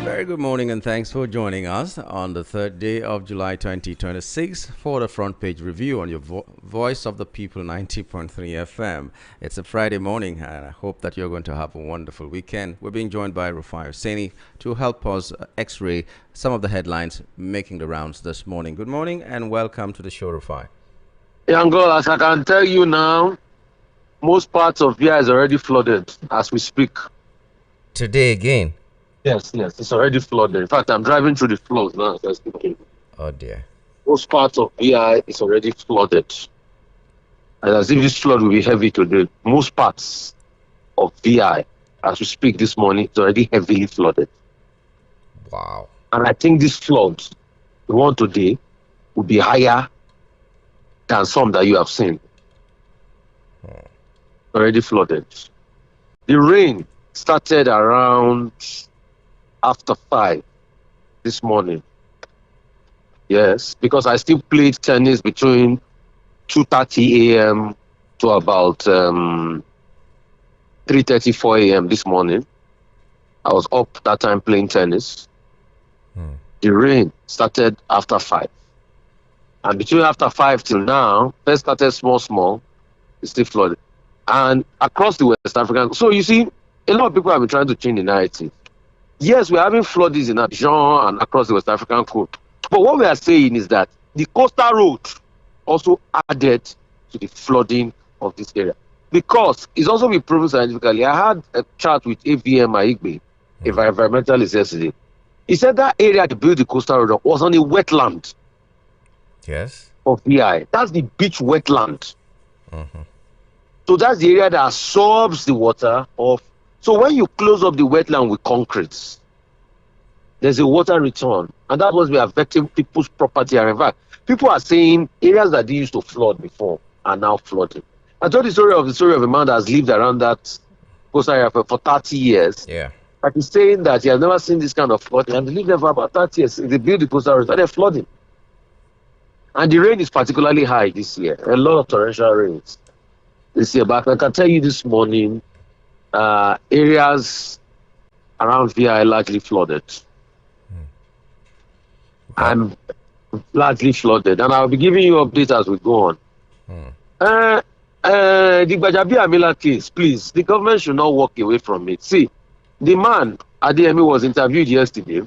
Very good morning and thanks for joining us on the third day of July 2026 for the front page review on your Voice of the People 90.3 FM. It's a Friday morning and I hope that you're going to have a wonderful weekend. We're being joined by Rufai Hussaini to help us x-ray some of the headlines making the rounds this morning. Good morning and welcome to the show, Rufai. Young girl, as I can tell you now, most parts of here is already flooded as we speak. Today again? Yes, it's already flooded. In fact, I'm driving through the floods now as I'm speaking. Oh dear. Most parts of VI is already flooded. And as if this flood will be heavy today, most parts of VI, as we speak this morning, is already heavily flooded. Wow. And I think this flood, the one today, will be higher than some that you have seen. Already flooded. The rain started around after 5 this morning. Yes, because I still played tennis between 2:30 a.m. to about 3:30, 4 a.m. this morning. I was up that time playing tennis. The rain started after 5. And between after 5 till now, first started small, it's still flooded. And across the West African, so you see, a lot of people have been trying to change the narrative. Yes, we're having floodings in Abidjan and across the West African coast. But what we are saying is that the coastal road also added to the flooding of this area. Because it's also been proven scientifically. I had a chat with AVM Aigbe, a environmentalist yesterday. He said that area to build the coastal road was on a wetland. Yes. Of VI. That's the beach wetland. So that's the area that absorbs the water of. So when you close up the wetland with concrete, there's a water return, and that was affecting people's property. And in fact, people are saying areas that they used to flood before are now flooding. I told the story of a man that has lived around that coastal area for 30 years. Yeah. But he's saying that he has never seen this kind of flooding, and he lived there for about 30 years. They built the coastal road, but they're flooding. And the rain is particularly high this year. A lot of torrential rains this year. But I can tell you this morning, areas around VI are largely flooded. I'm largely flooded. And I'll be giving you updates as we go on. The Gbajabi Amila case, please, the government should not walk away from it. See, the man, Adeyemi, was interviewed yesterday.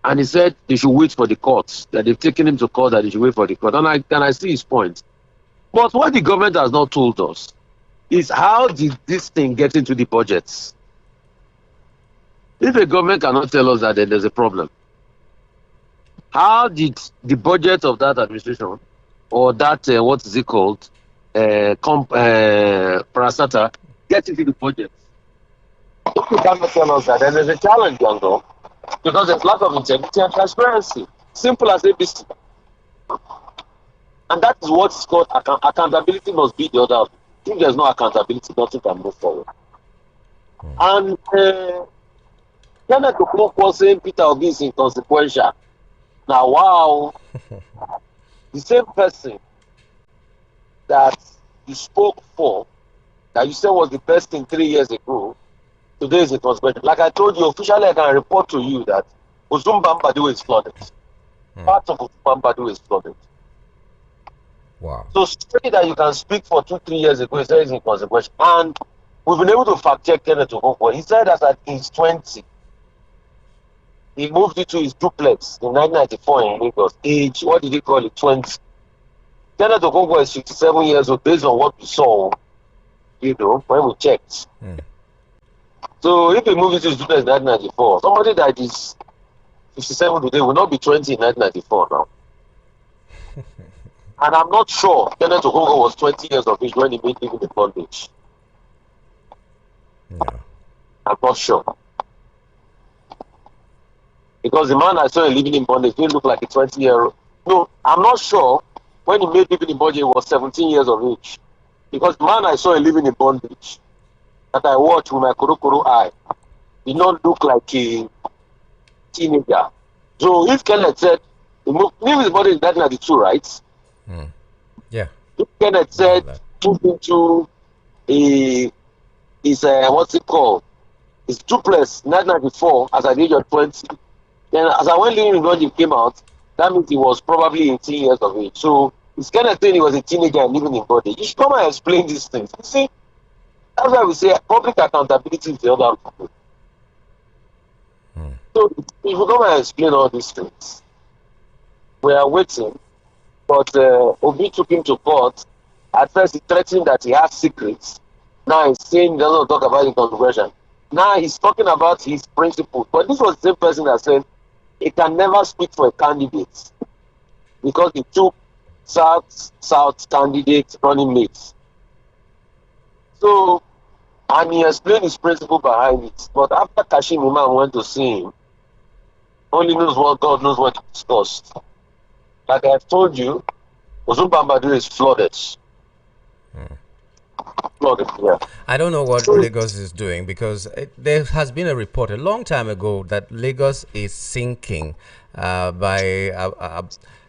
And he said they should wait for the courts, that they've taken him to court, that they should wait for the court. And I see his point. But what the government has not told us is how did this thing get into the budgets? If the government cannot tell us that, then there's a problem. How did the budget of that administration or that, what is it called, Parasata, get into the budget? If you cannot tell us that, then there's a challenge, Yango. Because there's lack of integrity and transparency. Simple as ABC. And that is what is called accountability must be the other. If there's no accountability, nothing can move forward. And Kenneth Okonkwo saying Peter Obi is inconsequential. Now, wow. The same person that you spoke for, that you said was the best thing 3 years ago, today is inconsequential. Like I told you, officially I can report to you that Ozumbambadu is flooded. Part of Ozumbambadu is flooded. Wow. So say that you can speak for 2-3 years ago, he said it's inconsequential. And we've been able to fact check Kenneth Okonkwo. He said that at age 20, he moved into his duplex in 1994 in Lagos. Age, what did he call it? 20. Kenneth Okonkwo is 57 years old based on what we saw, when we checked. So if he moved into his duplex in 1994, somebody that is 57 today will not be 20 in 1994 now. And I'm not sure Kenneth Okonkwo was 20 years of age when he made living in bondage. No. I'm not sure. Because the man I saw living in bondage didn't look like a 20-year-old. No, I'm not sure when he made living in bondage he was 17 years of age. Because the man I saw living in bondage that I watched with my Kurukuru eye did not look like a teenager. So if Kenneth said, he moved his body in 1992, right? Yeah. If Kenneth said, took into what's it called? It's duplex 1994 as at the age of 20. Then as I went living when he came out, that means he was probably 18 years of age. So it's kind of thing he was a teenager and living in body. You should come and explain these things. You see, that's why we say public accountability is the other. So if you come and explain all these things, we are waiting. But Obi took him to court. At first, he threatened that he has secrets. Now he's saying he doesn't talk about the conversion. Now he's talking about his principles. But this was the same person that said he can never speak for a candidate because he took South candidate running mates. So, and he explained his principle behind it. But after Kashim Imam went to see him, only knows what God knows what he discussed. Like I've told you, Ozumbambadu is flooded. Flooded, yeah. I don't know what Lagos is doing because there has been a report a long time ago that Lagos is sinking by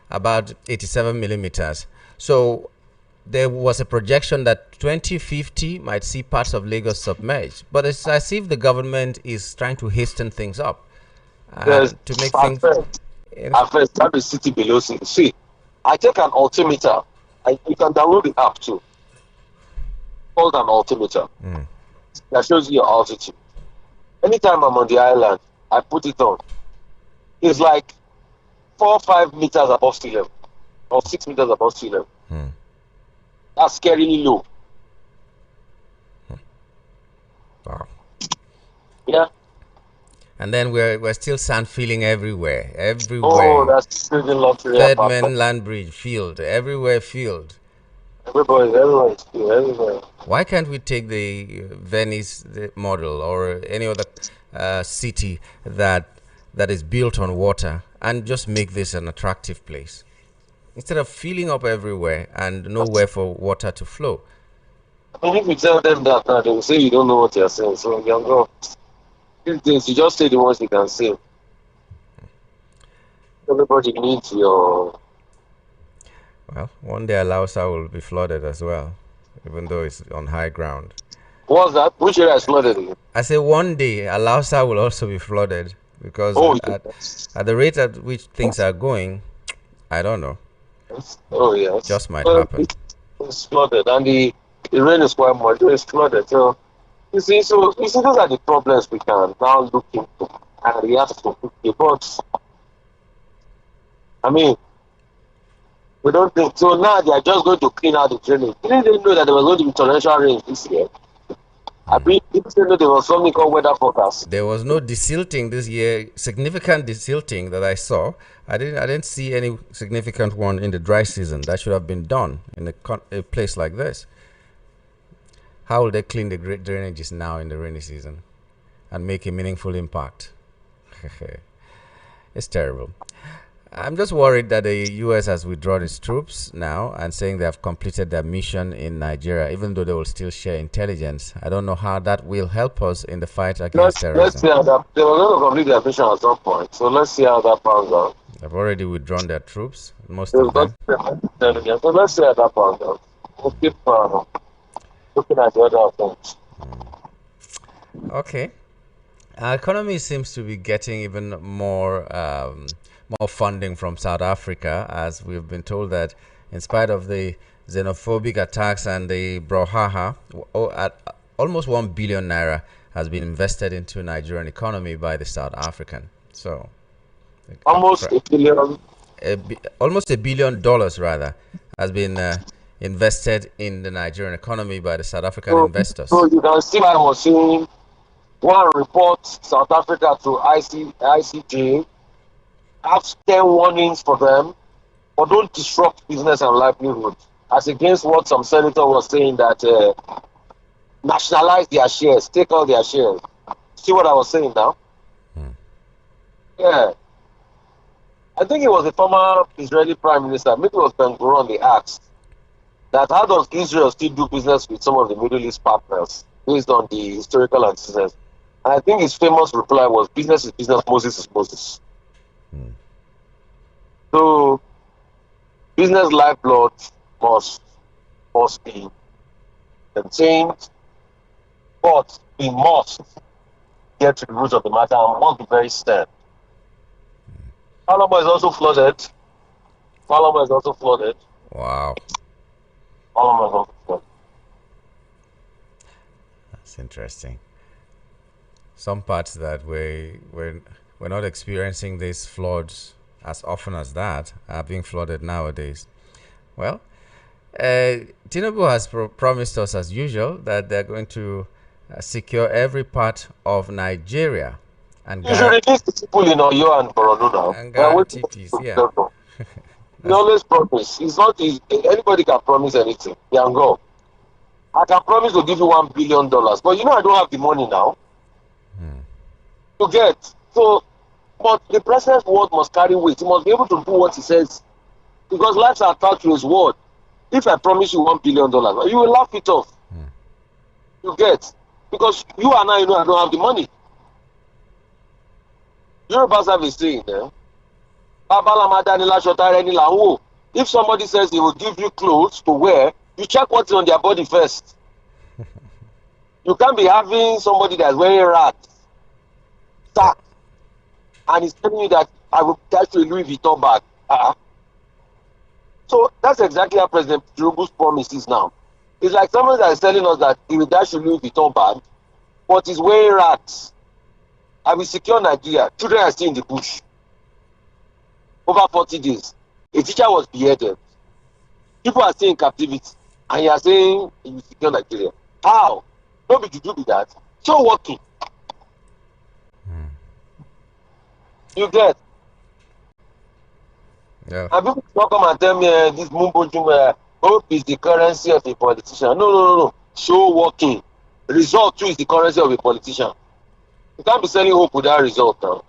about 87 millimeters. So there was a projection that 2050 might see parts of Lagos submerged. But it's as if the government is trying to hasten things up to make things. At first, that is city below city. See, I take an altimeter. You can download the app too. Called an altimeter. That shows you your altitude. Anytime I'm on the island, I put it on. It's like 4 or 5 meters above sea level, or 6 meters above sea level. That's scarily low. Wow. Yeah. And then we're still sand filling everywhere. Oh, that's the lottery. Third Mainland Bridge, field. Everywhere, field. Everywhere is field, everywhere. Why can't we take the Venice model or any other city that is built on water and just make this an attractive place? Instead of filling up everywhere and nowhere for water to flow. I mean, if you tell them that now, they will say you don't know what you're saying. So you can go. Things, you just say the ones you can say. Everybody needs your. Well, one day Lausa will be flooded as well, even though it's on high ground. What's that? Which area is flooded again? I say one day Lausa will also be flooded because at the rate at which things are going, I don't know. Oh yeah, just might happen. It's flooded, and the rain is quite much. It's flooded, so. You see, those are the problems we can now look into and react to. But I mean, we don't think so. Now they are just going to clean out the drainage. Didn't they know that there was going to be torrential rain this year? I mean, didn't they know there was something called weather forecast? There was no desilting this year. Significant desilting that I saw. I didn't see any significant one in the dry season. That should have been done in a place like this. How will they clean the drainages now in the rainy season and make a meaningful impact? It's terrible. I'm just worried that the U.S. has withdrawn its troops now and saying they have completed their mission in Nigeria, even though they will still share intelligence. I don't know how that will help us in the fight against terrorism. Let's see how that. They were going to complete their mission at some point, so let's see how that pans out. They've already withdrawn their troops, most of them. So let's see how that pans out. We'll keep looking at the other things. Okay. Our economy seems to be getting even more funding from South Africa, as we've been told that in spite of the xenophobic attacks and the brouhaha, almost 1 billion naira has been invested into Nigerian economy by the South African. So almost $1 billion. Almost $1 billion rather has been invested in the Nigerian economy by the South African investors. So you can see I was seeing one report South Africa to ICJ have 10 warnings for them, but don't disrupt business and livelihood. As against what some senator was saying that nationalize their shares, take all their shares. See what I was saying now? Yeah. I think it was the former Israeli Prime Minister, maybe it was Ben-Gurion, they asked that how does Israel still do business with some of the Middle East partners based on the historical antecedents? And I think his famous reply was, business is business, Moses is Moses. So, business lifeblood must be contained, but we must get to the root of the matter and must be very stern. Parliament is also flooded. Parliament is also flooded. Wow. Parliament is also flooded. That's interesting. Some parts that we're not experiencing these floods as often as that are being flooded nowadays. Well, Tinubu has promised us, as usual, that they're going to secure every part of Nigeria and You should release the people in Oyo and Borno now. and guarantee peace. Yeah. He always promise. It's not easy. Anybody can promise anything. They can go. I can promise to give you $1 billion, but I don't have the money now to get. So, but the president's word must carry weight. He must be able to do what he says, because lives are attached to his word. If I promise you $1 billion, you will laugh it off. You get, because you and I know I don't have the money. Yorubas have a saying there. If somebody says he will give you clothes to wear, you check what's on their body first. You can't be having somebody that's wearing rags, sack, and he's telling you that I will dash you a Louis Vuitton bag. So that's exactly how President Tinubu's promise is now. It's like someone that is telling us that he will dash you a Louis Vuitton bag, but he's wearing rags. I will secure Nigeria. Children are still in the bush. Over 40 days. A teacher was beheaded. People are still in captivity. And you are saying you will secure Nigeria. How? Nobody to do with that. So working. You get. Yeah. And people don't come and tell me this mumbo jumbo hope is the currency of a politician. No. Show working. Result too is the currency of a politician. You can't be selling hope without result now.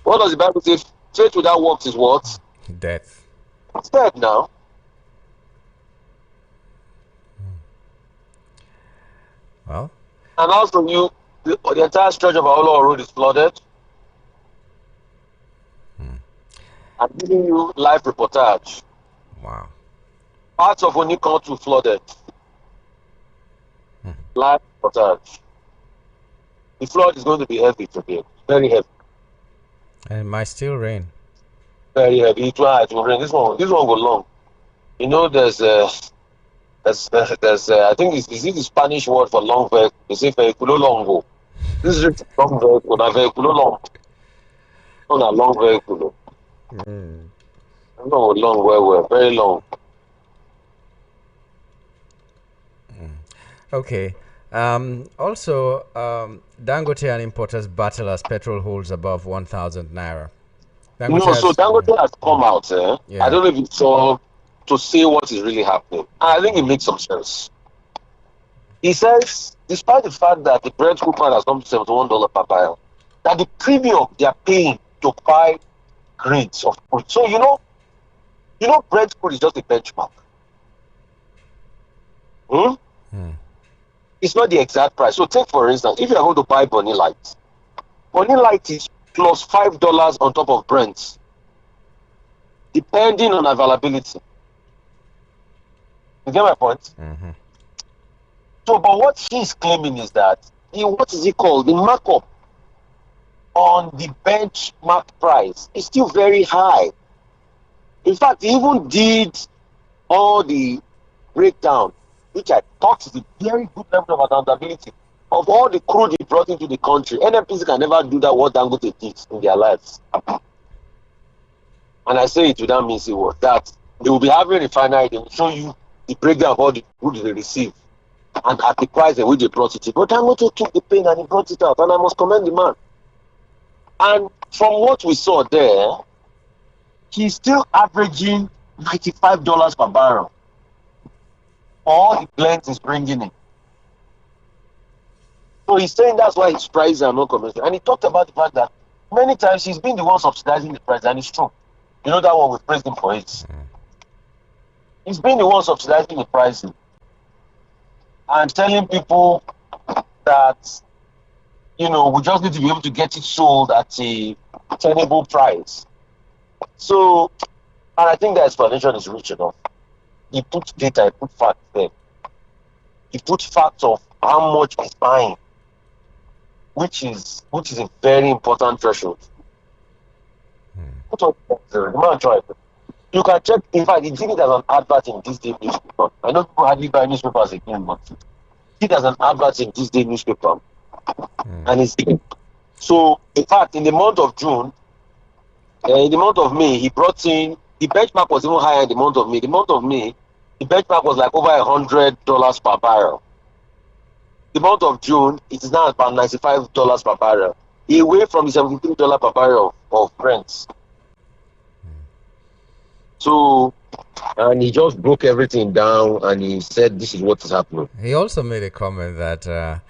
What does the Bible say? Faith without works is what? Death. It's dead now. Well. And also the entire stretch of our road is flooded. I'm giving you live reportage. Wow. Parts of Onikon too flooded. Live reportage. The flood is going to be heavy today. Very heavy. And it might still rain. Very heavy. It will rain. This one go long. There's I think is it the Spanish word for long vehicle? They say vehiculo longo. This is long vehicle, not vehiculo long. Not a long vehicle. No, long, well, very long. Okay. Also, Dangote and importers battle as petrol holds above 1,000 naira. So Dangote has come out. Yeah. I don't know if it's all to say what is really happening. I think it makes some sense. He says, despite the fact that the Brent crude price has come to $71 per barrel, that the premium they are paying to buy grades of crude. So Brent crude is just a benchmark. It's not the exact price. So take, for instance, if you are going to buy Bonny Light is plus $5 on top of Brent, depending on availability. You get my point? So, but what he's claiming is that what is it called? The markup on the benchmark price is still very high. In fact, he even did all the breakdown, which I thought is a very good level of accountability of all the crude he brought into the country. NNPC can never do that what Dangote did in their lives. And I say it without missing word, that they will be having a refinery, they will show you the breakdown of all the crude they receive and at the price at which they brought it. But Dangote took the pain and he brought it out, and I must commend the man. And from what we saw there, he's still averaging $95 per barrel. All the blends is bringing in. So he's saying that's why his prices are not commensurate. And he talked about the fact that many times he's been the one subsidizing the price, and it's true. You know that one, we praised him for it. He's been the one subsidizing the pricing and telling people that, we just need to be able to get it sold at a tenable price. So, and I think the explanation is rich enough. He put data, he put facts there. He put facts of how much he's buying. which is a very important threshold. What the man tried. You can check. In fact, he did it as an advert in this day newspaper. I know people hardly buy newspapers again, but he did it as an advert in this day newspaper, and it's so. In fact, in the month of June, in the month of May, he brought in the benchmark was even higher in the month of May. The month of May, the benchmark was like over $100 per barrel. The month of June, it is now about $95 per barrel, away from the $73 per barrel of Brent. So, and he just broke everything down and he said, this is what is happening. He also made a comment that,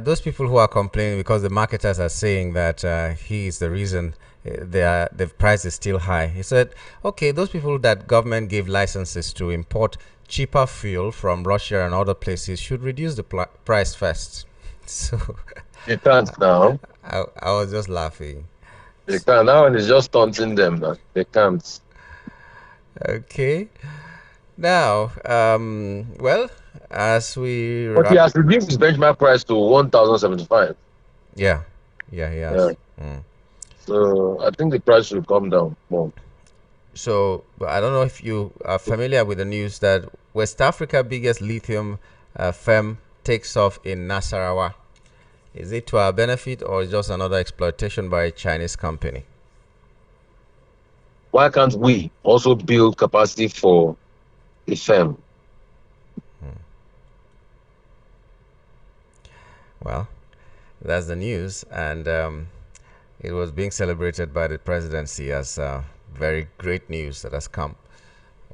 those people who are complaining because the marketers are saying that he is the reason the price is still high. He said, okay, those people that government gave licenses to import cheaper fuel from Russia and other places should reduce the price first. So they can't now. I was just laughing. They can't. Now and it's just taunting them. Now. They can't. Okay. Now, well, as we... But he has reduced his benchmark price to 1,075. Yeah. Yeah, he has. Yeah. So I think the price will come down more. So I don't know if you are familiar with the news that West Africa's biggest lithium firm takes off in Nasarawa. Is it to our benefit or just another exploitation by a Chinese company? Why can't we also build capacity for a firm? Well, that's the news, and it was being celebrated by the presidency as very great news that has come.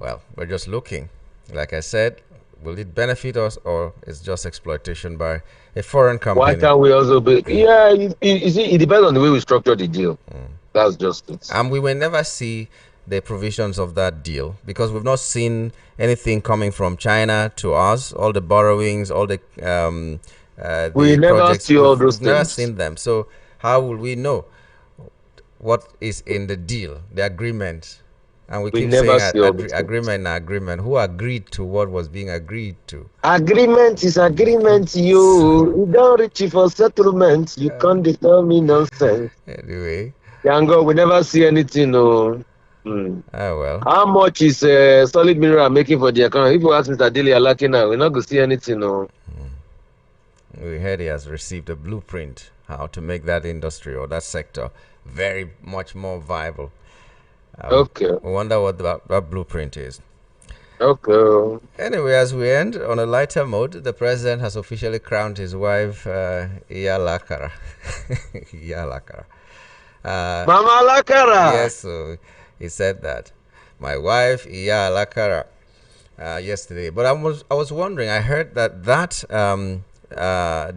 Well, we're just looking. Like I said, will it benefit us or it's just exploitation by a foreign company? Why can't we also be? Yeah, it depends on the way we structure the deal. That's just it. And we will never see the provisions of that deal because we've not seen anything coming from China to us, all the borrowings, all the we never projects. see all those we've never things. seen them. So how will we know what is in the deal, the agreement? And we keep never saying agreement. Who agreed to what was being agreed to? Agreement is agreement. You don't reach for settlement. You can't determine nonsense. Anyway. Yango, we never see anything. No. Well. How much is Solid Mineral making for the account? If you ask Mr. Dele Alaki now, we're not going to see anything. No. We heard he has received a blueprint how to make that industry or that sector very much more viable. Okay. I wonder what that blueprint is. Okay. Anyway, as we end on a lighter mode, the president has officially crowned his wife, Iya Lakara. Iya Lakara. Mama Lakara. Yes, so he said that. My wife, Iya Lakara, yesterday. But I was wondering, I heard that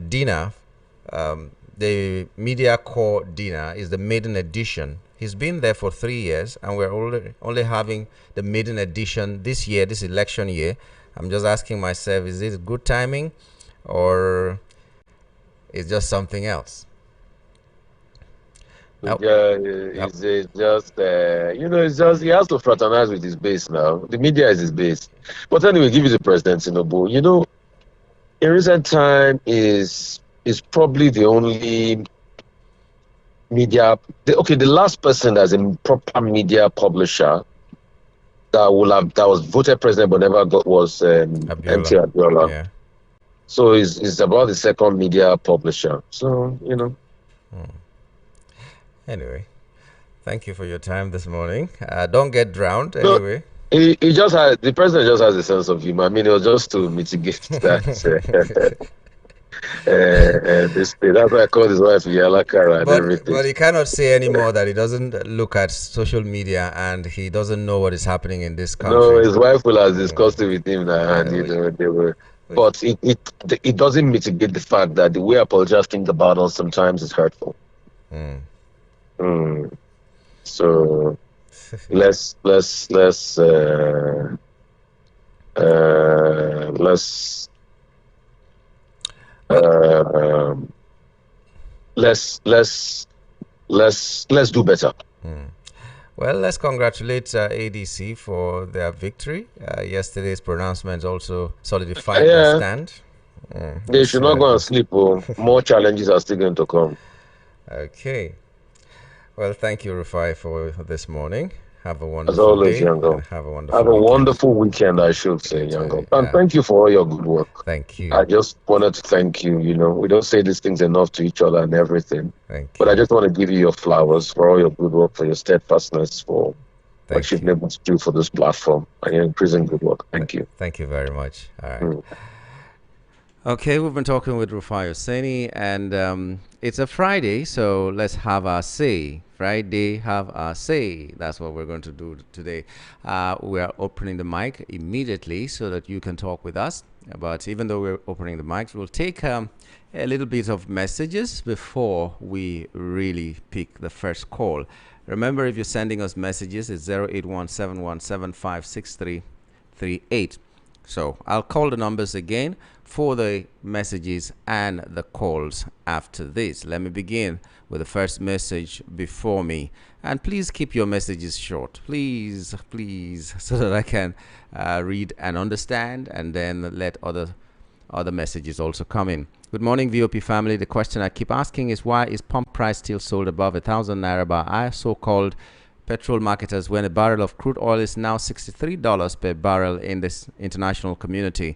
dinner, the media core dinner, is the maiden edition. He's been there for 3 years, and we're only having the maiden edition this year, this election year. I'm just asking myself, is it good timing, or is just something else? Yeah, it's just it's just he has to fraternize with his base now. The media is his base. But anyway, give you the presidency, Nobu. In recent time is probably the only media. The last person that's a proper media publisher that was voted president but never got was MT Abiola. Yeah. So it's about the second media publisher. So Anyway, thank you for your time this morning. Don't get drowned anyway. He just has, the president just has a sense of humor. I mean, it was just to mitigate that. This thing. That's why I called his wife Yalakara and everything. But he cannot say anymore that he doesn't look at social media and he doesn't know what is happening in this country. No, his wife will have discussed it with him now, and they were. But it doesn't mitigate the fact that the way apologists think about us sometimes is hurtful. So let's do better. Well, let's congratulate ADC for their victory. Yesterday's pronouncement also solidified their stand. They should not go and sleep. Oh. More challenges are still going to come. Okay. Well, thank you, Rufai, for this morning. Have a As wonderful always, day Yango. and have a wonderful Have a weekend. wonderful weekend, I should say, Yango. And Yeah. thank you for all your good work. Thank you. I just wanted to thank you. You know, we don't say these things enough to each other and everything. Thank But you. I just want to give you your flowers for all your good work, for your steadfastness, for what Thank you've you. been able to do for this platform and your increasing good work. Thank you. Thank you very much. All right. Mm. Okay, we've been talking with Rufai Hosseini, and it's a Friday, so let's have our say. Friday, have our say. That's what we're going to do today. We are opening the mic immediately so that you can talk with us. But even though we're opening the mics, we'll take a little bit of messages before we really pick the first call. Remember, if you're sending us messages, it's 08171756338. So I'll call the numbers again for the messages and the calls after this. Let me begin with the first message before me. And please keep your messages short. Please, so that I can read and understand, and then let other messages also come in. Good morning, VOP family. The question I keep asking is, why is pump price still sold above 1,000 naira by our so-called petrol marketers when a barrel of crude oil is now $63 per barrel in this international community?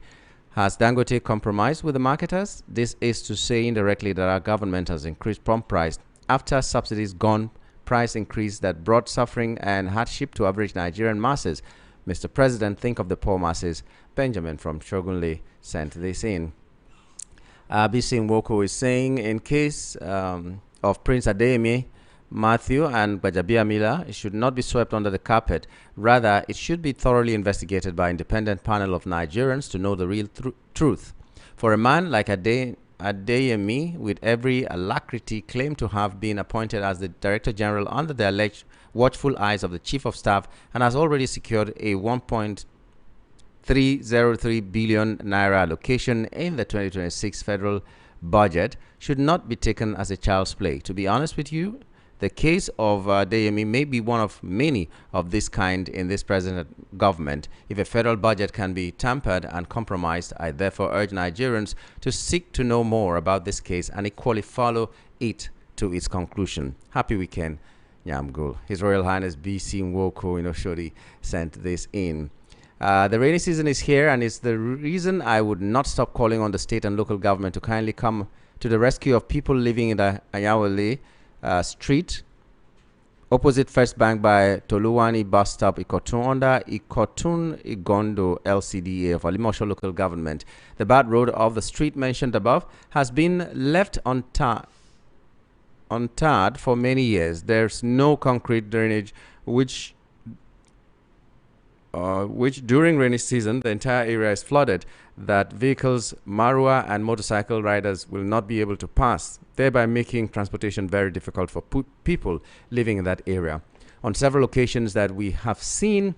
Has Dangote compromised with the marketers? This is to say indirectly that our government has increased pump price after subsidies gone, price increase that brought suffering and hardship to average Nigerian masses. Mr. President, think of the poor masses. Benjamin from Shogunle sent this in. BC Nwoko is saying, in case of Prince Adeyemi, Matthew and Bajabia Mila, it should not be swept under the carpet. Rather, it should be thoroughly investigated by an independent panel of Nigerians to know the real truth. For a man like Adeyemi, with every alacrity, claimed to have been appointed as the Director General under the alleged watchful eyes of the Chief of Staff and has already secured a 1.303 billion naira allocation in the 2026 federal budget, should not be taken as a child's play. To be honest with you, the case of Adeyemi may be one of many of this kind in this present government. If a federal budget can be tampered and compromised, I therefore urge Nigerians to seek to know more about this case and equally follow it to its conclusion. Happy weekend, Nyamgul. His Royal Highness BC Nwoko Inoshodi sent this in. The rainy season is here, and it's the reason I would not stop calling on the state and local government to kindly come to the rescue of people living in the Ayawale street opposite First Bank by Toluwani bus stop, Ikotun, under Ikotun Igondo LCDA of Alimosho local government. The bad road of the street mentioned above has been left untarred for many years. There's no concrete drainage, which during rainy season the entire area is flooded, that vehicles, marua and motorcycle riders will not be able to pass, thereby making transportation very difficult for people living in that area. On several occasions that we have seen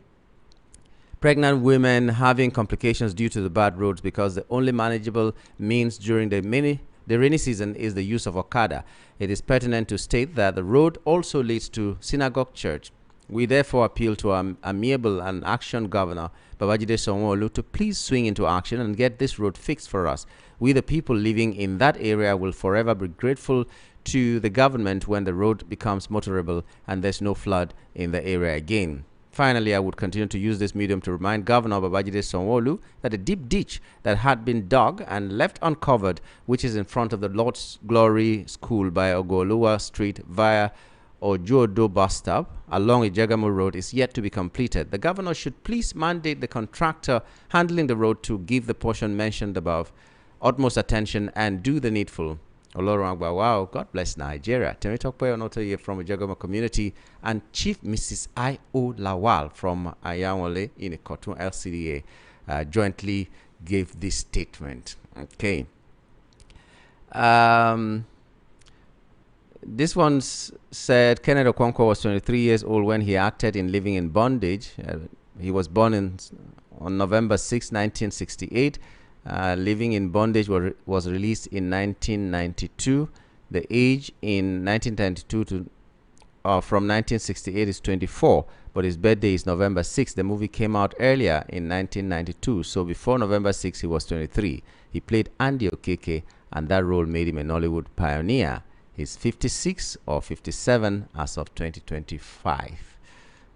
pregnant women having complications due to the bad roads because the only manageable means during the rainy season is the use of Okada. It is pertinent to state that the road also leads to Synagogue Church. We therefore appeal to our amiable and action governor, Babajide Sanwo-Olu, to please swing into action and get this road fixed for us. We, the people living in that area, will forever be grateful to the government when the road becomes motorable and there's no flood in the area again. Finally, I would continue to use this medium to remind Governor Babajide Sanwo-Olu that a deep ditch that had been dug and left uncovered, which is in front of the Lord's Glory School by Ogoluwa Street via Ojodo bus stop along Ijegamo Road, is yet to be completed. The governor should please mandate the contractor handling the road to give the portion mentioned above utmost attention and do the needful. Olorun wow, God bless Nigeria. Temi Tokpe Onotoye from Ijegamo community and Chief Mrs. I.O. Lawal from Ayanwole in Ikotun LCDA jointly gave this statement. Okay. This one said Kenneth Okonkwo was 23 years old when he acted in Living in Bondage. He was born on November 6, 1968. Living in Bondage was released in 1992. The age in 1992 to from 1968 is 24, but his birthday is November 6. The movie came out earlier in 1992, so before November 6 he was 23. He played Andy Okeke, and that role made him a Nollywood pioneer. He's 56 or 57 as of 2025.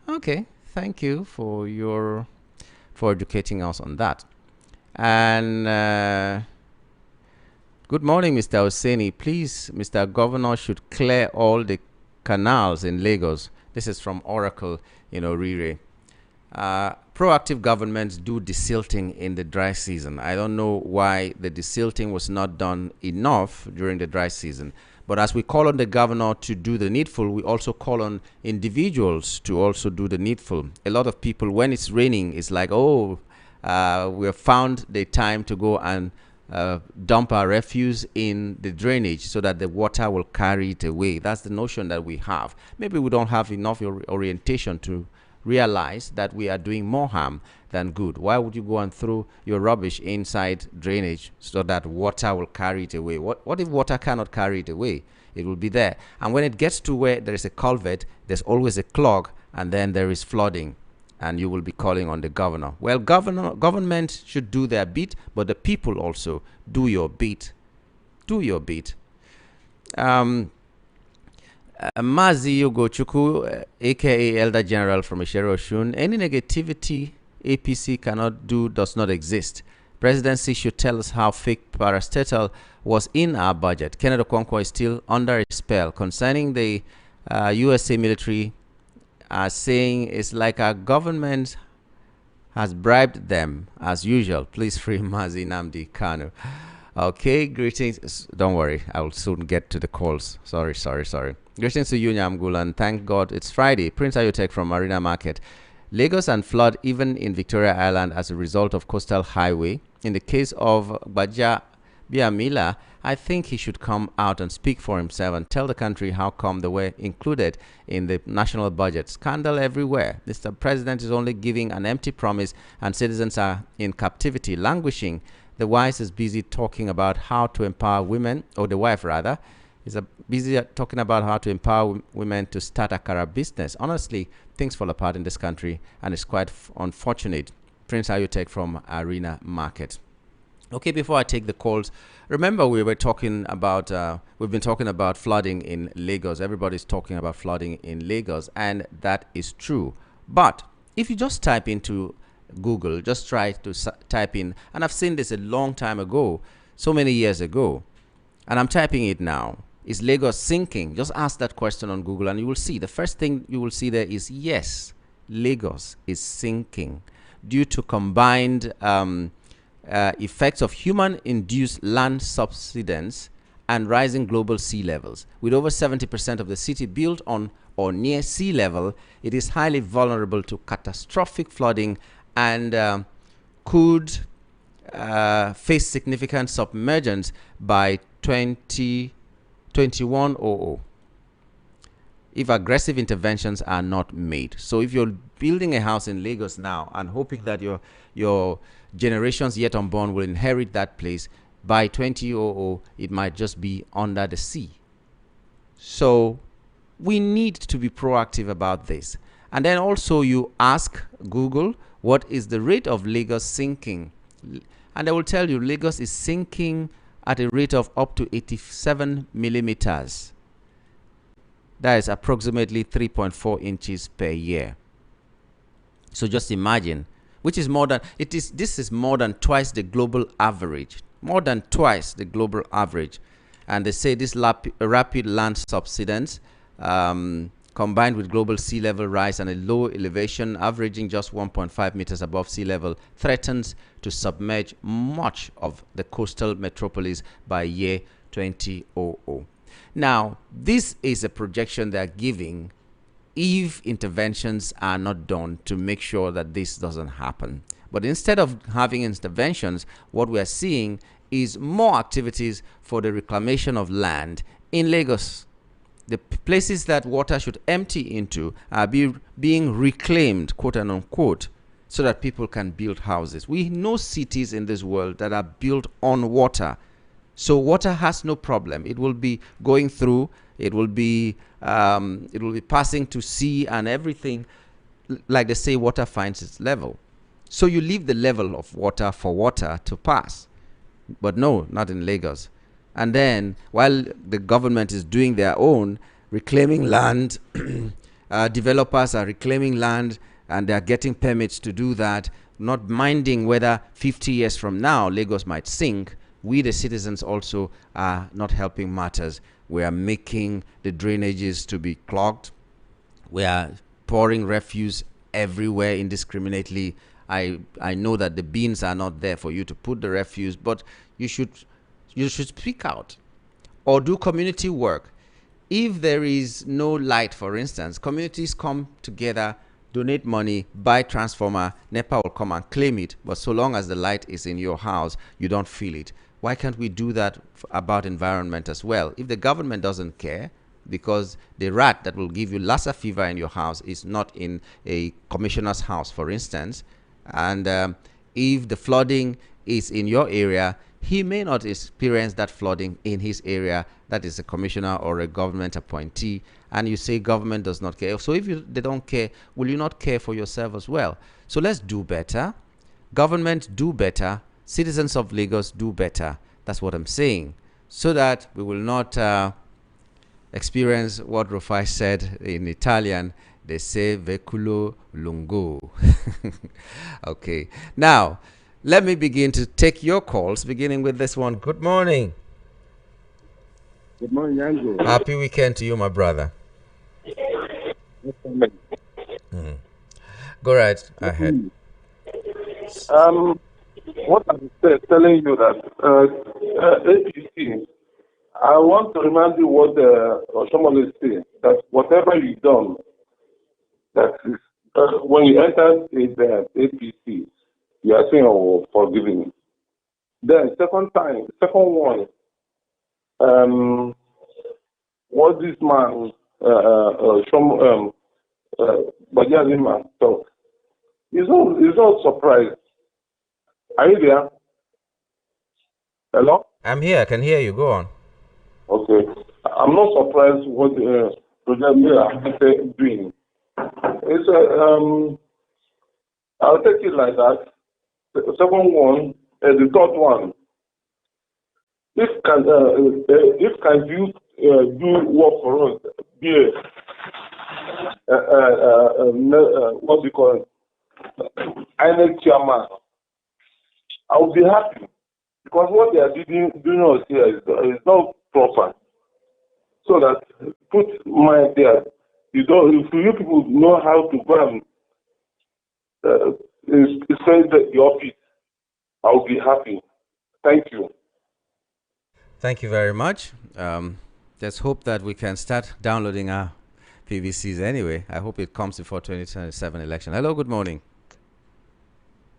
Okay, thank you for educating us on that. And good morning, Mr. Oseni. Please, Mr. Governor should clear all the canals in Lagos. This is from Oracle, Rire. Proactive governments do desilting in the dry season. I don't know why the desilting was not done enough during the dry season. But as we call on the governor to do the needful, we also call on individuals to also do the needful. A lot of people, when it's raining, it's like, oh, we have found the time to go and dump our refuse in the drainage so that the water will carry it away. That's the notion that we have. Maybe we don't have enough orientation to realize that we are doing more harm than good. Why would you go and throw your rubbish inside drainage so that water will carry it away? What if water cannot carry it away? It will be there. And when it gets to where there is a culvert, there's always a clog, and then there is flooding, and you will be calling on the governor. Well, government should do their bit, but the people also do your bit. Do your bit. Mazi Yogochuku, aka Elder General from Ishero Oshun, any negativity APC cannot do does not exist. Presidency should tell us how fake parastatal was in our budget. Kenneth Okonkwo is still under a spell. Concerning the USA military, saying it's like our government has bribed them as usual. Please free Mazi Nnamdi Kanu. Okay, greetings. Don't worry, I will soon get to the calls. Sorry. Greetings to you, Nyamgul, and thank God it's Friday. Prince Ayotek from Marina Market. Lagos and flood even in Victoria Island as a result of coastal highway. In the case of Baja Biamila, I think he should come out and speak for himself and tell the country how come they were included in the national budget. Scandal everywhere. Mr. President is only giving an empty promise and citizens are in captivity, languishing. The wife is busy talking about how to empower women, or the wife rather, is busy talking about how to empower women to start a Akara business. Honestly, things fall apart in this country, and it's quite unfortunate. Prince Ayotek from Arena Market. Okay, before I take the calls, remember we were talking about, we've been talking about flooding in Lagos. Everybody's talking about flooding in Lagos, and that is true. But if you just type into Google, just try to type in, and I've seen this a long time ago, so many years ago, and I'm typing it now. Is Lagos sinking? Just ask that question on Google and you will see. The first thing you will see there is yes, Lagos is sinking due to combined effects of human-induced land subsidence and rising global sea levels. With over 70% of the city built on or near sea level, it is highly vulnerable to catastrophic flooding and could face significant submergence by 2100 if aggressive interventions are not made. So if you're building a house in Lagos now and hoping that your generations yet unborn will inherit that place, by 2000 it might just be under the sea. So we need to be proactive about this. And then also you ask Google, what is the rate of Lagos sinking? And they will tell you Lagos is sinking at a rate of up to 87 millimeters. That is approximately 3.4 inches per year. So just imagine, which is more than, this is more than twice the global average. More than twice the global average. And they say this rapid land subsidence combined with global sea level rise and a low elevation averaging just 1.5 meters above sea level threatens to submerge much of the coastal metropolis by year 2000. Now, this is a projection they're giving if interventions are not done to make sure that this doesn't happen. But instead of having interventions, what we are seeing is more activities for the reclamation of land in Lagos. The places that water should empty into are being reclaimed, quote and unquote, so that people can build houses. We know cities in this world that are built on water. So water has no problem. It will be going through, It will be passing to sea and everything. Like they say, water finds its level. So you leave the level of water for water to pass. But no, not in Lagos. And then while the government is doing their own, reclaiming land, developers are reclaiming land and they are getting permits to do that, not minding whether 50 years from now Lagos might sink. We, the citizens, also are not helping matters. We are making the drainages to be clogged. We are pouring refuse everywhere indiscriminately. I know that the bins are not there for you to put the refuse, but you should speak out or do community work. If there is no light, for instance, communities come together, donate money, buy transformer, NEPA will come and claim it, but so long as the light is in your house, you don't feel it. Why can't we do that about environment as well? If the government doesn't care, because the rat that will give you Lassa fever in your house is not in a commissioner's house, for instance, and if the flooding is in your area, he may not experience that flooding in his area. That is a commissioner or a government appointee, and you say government does not care. So if they don't care, will you not care for yourself as well? So let's do better. Government, do better. Citizens of Lagos, do better. That's what I'm saying, so that we will not experience what Rufai said in Italian. They say veculo lungo. Okay. Now, let me begin to take your calls, beginning with this one. Good morning. Good morning, Yango. Happy weekend to you, my brother. Go right ahead. What I'm telling you that APC, I want to remind you what someone is saying, that whatever you've done, that is, when you enter the APC, you are saying, oh, forgiving. Then second one, what this man, Bajazima talk, he's not surprised. Are you there? Hello? I'm here. I can hear you. Go on. Okay. I'm not surprised what Roger Miller is doing. It's I'll take it like that. The second one, the third one. If can you do work for us, be what do you call it? INEC chairman, I will be happy, because what they are doing us here is not proper. So that put my there. If you people know how to go and say the office, I will be happy. Thank you. Thank you very much. Let's hope that we can start downloading our PVCs anyway. I hope it comes before 2027 election. Hello, good morning.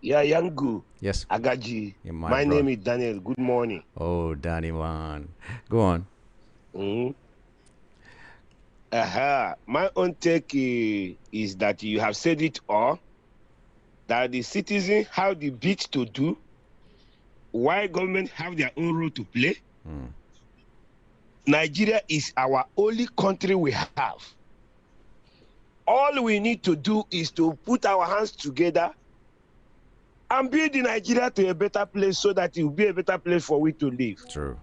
Yeah, Yangu. Yes. Agaji. My name is Daniel. Good morning. Oh, Danny man. Go on. My own take is that you have said it all, that the citizens have the bit to do, while government have their own role to play. Nigeria is our only country we have. All we need to do is to put our hands together and build Nigeria to a better place, so that it will be a better place for we to live. True.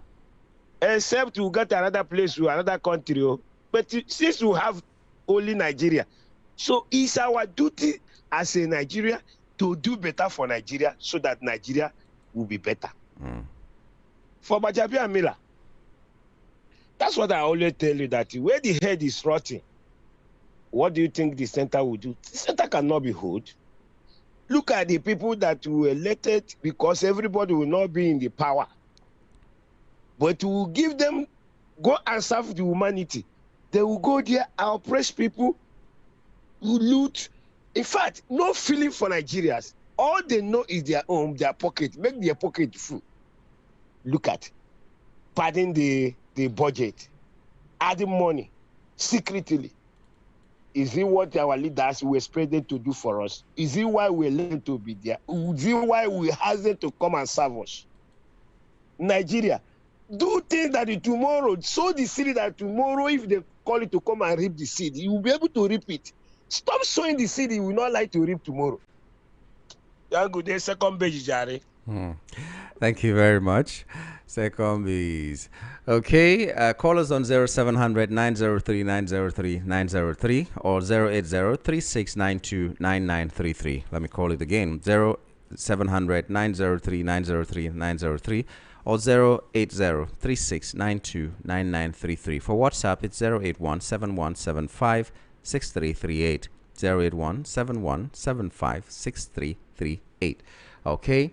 Except we get another place to another country. But since we have only Nigeria, so it's our duty as a Nigeria to do better for Nigeria, so that Nigeria will be better. For Bajabi and Miller, that's what I always tell you, that where the head is rotting, what do you think the center will do? The center cannot be hold. Look at the people that were elected, because everybody will not be in the power. But we will give them, go and serve the humanity. They will go there and oppress people, who loot. In fact, no feeling for Nigerians. All they know is their own, their pocket, make their pocket full. Look at, padding the budget, adding money, secretly. Is it what our leaders were expected to do for us? Is it why we learned to be there? Is it why we asked them to come and serve us? Nigeria, Do things that tomorrow, sow the seed that tomorrow, if they call it to come and reap the seed, you will be able to reap it. Stop sowing the seed you will not like to reap tomorrow. Yeah, good day. Second page, Jare. Thank you very much. Second is okay. Call us on 0700 903 903 903 or 080-3692-9933. Let me call it again. 0700 903 903 903 or 080-3692-9933. For WhatsApp, it's 081-7175-6338. 081-7175-6338. Okay.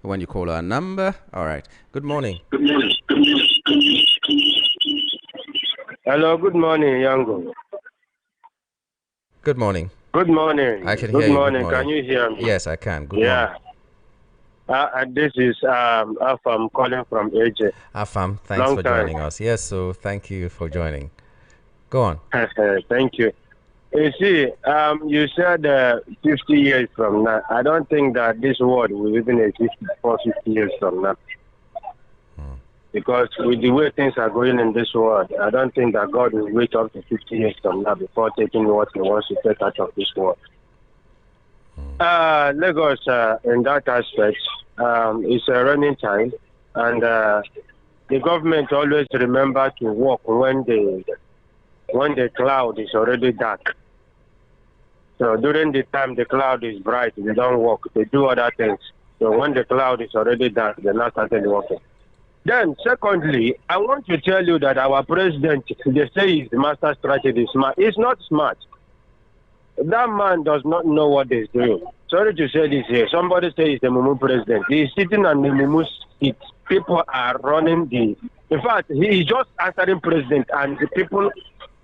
When you call our number. All right. Good morning. Hello, good morning, Yango. Good morning. Good morning. I can Good hear you. morning. Good morning. Can you hear me? Yes, I can. Good morning. This is Afam calling from AJ. Afam, thanks for joining us. Yes, so thank you for joining. Go on. Thank you. You see, you said 50 years from now. I don't think that this world will even exist for 50 years from now. Because with the way things are going in this world, I don't think that God will wait up to 50 years from now before taking what he wants to take out of this world. Lagos, in that aspect, it's a running time, and the government always remember to work when the cloud is already dark. So during the time the cloud is bright, they don't work. They do other things. So when the cloud is already dark, they're not started working. Then, secondly, I want to tell you that our president, they say he's the master strategist. He's not smart. That man does not know what he's doing. Sorry to say this here. Somebody says he's the Mumu president. He's sitting on the Mumu seat. People are running the... In fact, he is just answering president, and the people...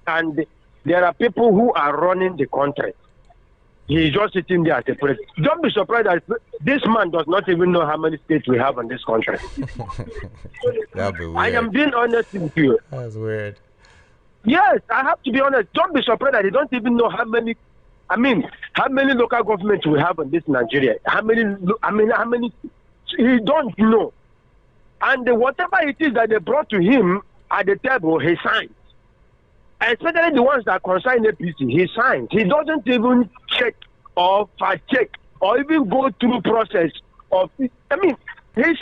And there are people who are running the country. He is just sitting there as a president. Don't be surprised that this man does not even know how many states we have in this country. That'd be weird. I am being honest with you. That's weird. Yes, I have to be honest. Don't be surprised that he don't even know how many local governments we have in this Nigeria. How many, he don't know. And whatever it is that they brought to him at the table, he signed. Especially the ones that concern APC, he signed. He doesn't even check or fact check or even go through process of. He's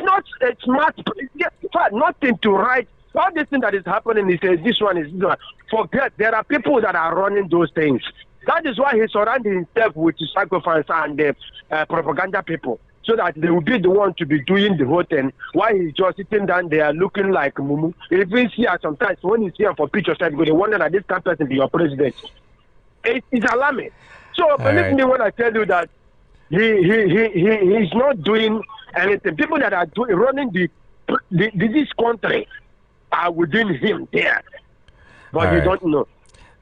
not a smart. In fact, nothing to write. All this thing that is happening, he says this one is this one. Forget, there are people that are running those things. That is why he surrounded himself with sacrifice and propaganda people, so that they will be the one to be doing the whole thing, while he's just sitting down there looking like Mumu. Even see her sometimes when he's here for pictures, they wonder that this can't person be your president. It's alarming. So believe me when I tell you that he's not doing anything. People that are running this country are within him there, but you don't know.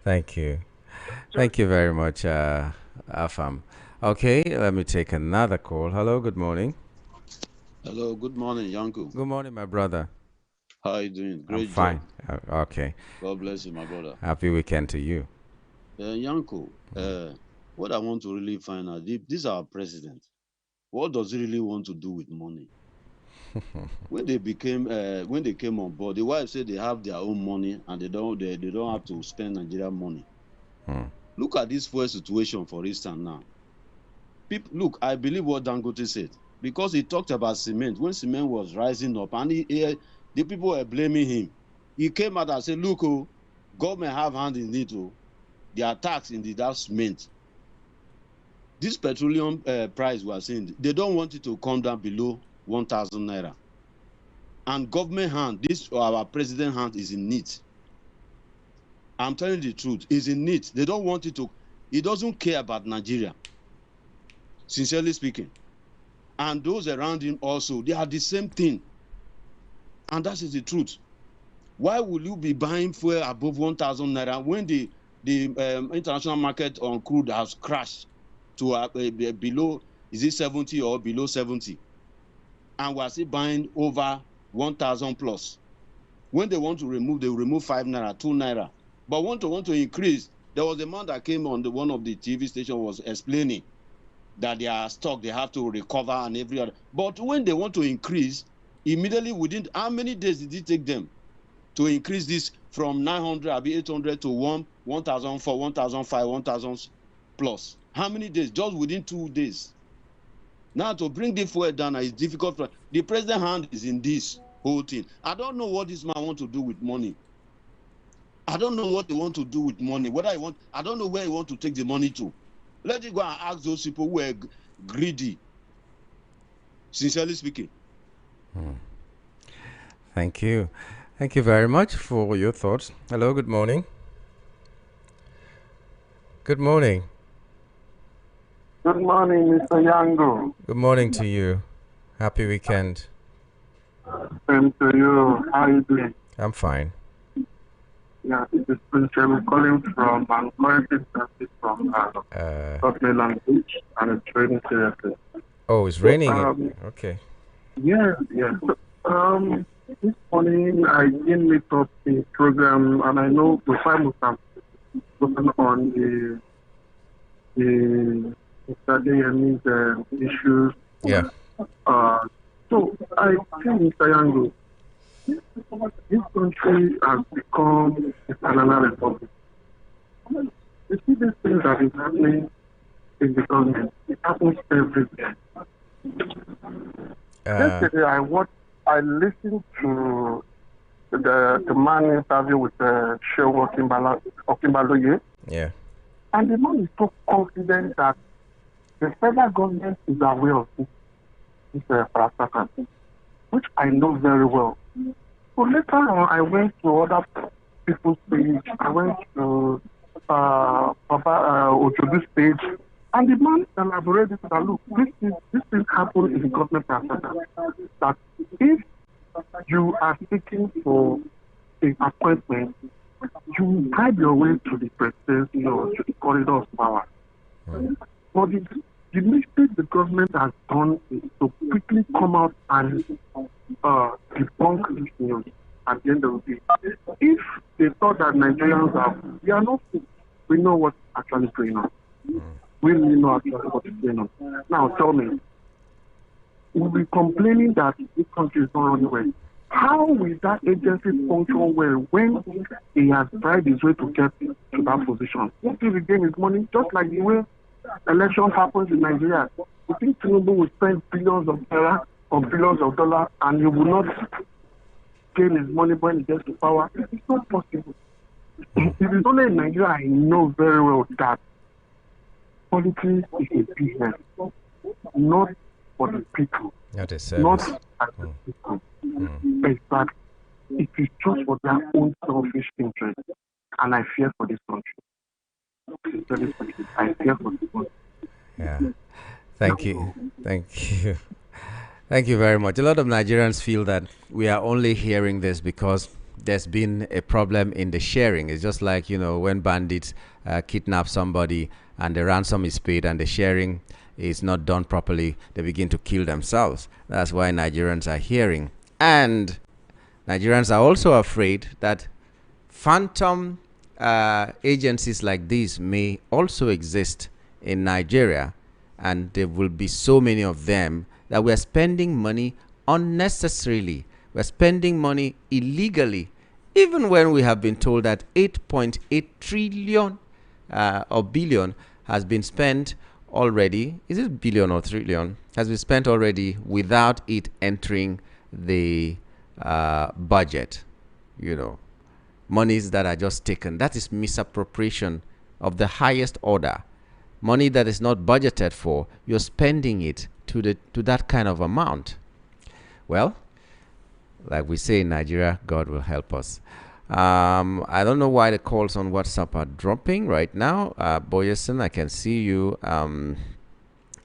Thank you. Thank you very much, Afam. Okay, let me take another call. Hello, good morning. Hello, good morning, Yanko. Good morning, my brother. How are you doing? Great. I'm fine. Okay. God bless you, my brother. Happy weekend to you. Yanko, what I want to really find out, this is our president. What does he really want to do with money? When they came on board, the wife said they have their own money and they don't have to spend Nigerian money. Look at this fuel situation, for instance, now. Look, I believe what Dangote said, because he talked about cement. When cement was rising up and the people were blaming him, he came out and said, look, government have hand in it, their tax in that cement. This petroleum price we are saying, they don't want it to come down below 1,000 naira. And government hand, our president hand is in it. I'm telling you the truth, is in it. They don't want it to, he doesn't care about Nigeria, sincerely speaking. And those around him also, they are the same thing. And that is the truth. Why will you be buying fuel above 1,000 naira when the international market on crude has crashed to below, is it 70 or below 70? And we are still buying over 1,000 plus. When they want to remove, they will remove 5 naira, 2 naira. But want to increase. There was a man that came on one of the TV stations was explaining that their stock, they have to recover and every other. But when they want to increase, Immediately within, how many days did it take them to increase this from 900, 800 to 1,004, 1,005, 1,000 plus? How many days? Just within 2 days. Now to bring the fuel down is difficult. The president's hand is in this whole thing. I don't know what this man want to do with money. I don't know what they want to do with money. I don't know where he want to take the money to. Let it go and ask those people who are greedy. Sincerely speaking. Thank you. Thank you very much for your thoughts. Hello, good morning. Good morning. Good morning, Mr. Yango. Good morning to you. Happy weekend. Same to you. How are you doing? I'm fine. Yeah, it is Prince calling from currently from Scotland Beach, and it's raining seriously. Oh, it's raining. Okay. Yeah. So, this morning I didn't meet up the program, and I know the time must have spoken on the study and the issues. Yeah. So I think, Mr. Yango, this country has become a banana republic. You see these things that is happening in the government. It happens everywhere. Yesterday I listened to the man interview with Shehu Okimbaloye. Yeah. And the man is so confident that the federal government is aware of this Farasaka, which I know very well. So later on, I went to other people's page. I went to Papa Ojodu's page, and the man elaborated that, look, this thing happened in the government Farasaka. That if you are seeking for an appointment, you bribe your way to the presidency or to the corridor of power. But the mistake the government has done is to quickly come out and debunk this news at the end of the day. If they thought that Nigerians we are not sick. We know what's actually going on. We really know actually what is going on. Now tell me, we'll be complaining that this country is not running well. How will that agency function well when he has bribed his way to get to that position? What if he gain his money? Just like the way election happens in Nigeria. You think Tinubu will spend billions of naira or billions of dollars and he will not gain his money when he gets to power? It's not possible. It is only in Nigeria I know very well that politics is a business, not for the people. Not as the people. But it is just for their own selfish interest. And I fear for this country. I fear for this country. Yeah. Thank you. Thank you very much. A lot of Nigerians feel that we are only hearing this because there's been a problem in the sharing. It's just like, when bandits kidnap somebody and the ransom is paid and the sharing is not done properly, they begin to kill themselves. That's why Nigerians are hearing. And Nigerians are also afraid that phantom agencies like these may also exist in Nigeria, and there will be so many of them that we're spending money unnecessarily. We're spending money illegally, even when we have been told that 8.8 trillion or billion has been spent already. Is it billion or trillion? Has been spent already without it entering the budget. Monies that are just taken. That is misappropriation of the highest order. Money that is not budgeted for, you're spending it to that kind of amount. Well, like we say in Nigeria, God will help us. I don't know why the calls on WhatsApp are dropping right now. Boyerson, I can see you.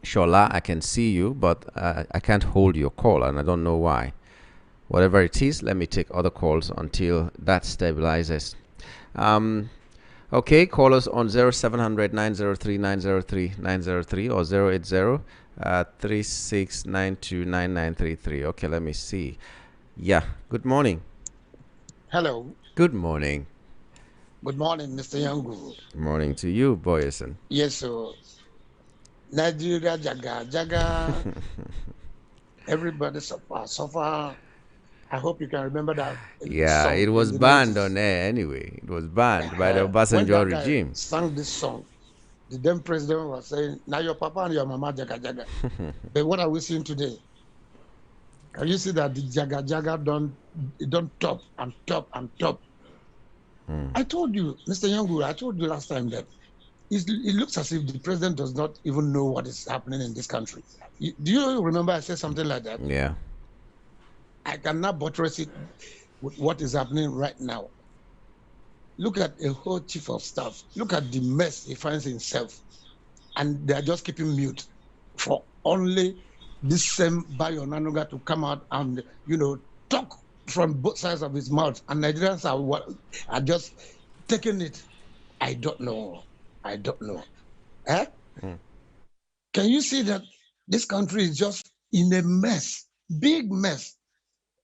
Shola, I can see you, but I can't hold your call, and I don't know why. Whatever it is, let me take other calls until that stabilizes. Okay, call us on 0700 903 903 903 or 080 3692 9933. Okay, let me see. Yeah, good morning. Hello. Good morning. Good morning, Mr. Yangu. Good morning to you, Boyerson. Yes, sir. Nigeria, Jaga. Everybody suffer. I hope you can remember that Yeah, song it in was the banned 90s. on air anyway. It was banned by the When Obasanjo that guy regime. sang this song, the then president was saying, now your papa and your mama jaga jaga. But what are we seeing today? Can you see that the jaga jaga don't top and top and top? I told you, Mr. Yangu, I told you last time that it looks as if the president does not even know what is happening in this country. Do you remember I said something like that? Yeah. I cannot buttress it with what is happening right now. Look at a whole chief of staff. Look at the mess he finds himself. And they are just keeping mute for only this same Bayo Nanuga to come out and, talk from both sides of his mouth. And Nigerians are just taking it. I don't know. Eh? Can you see that this country is just in a mess, big mess?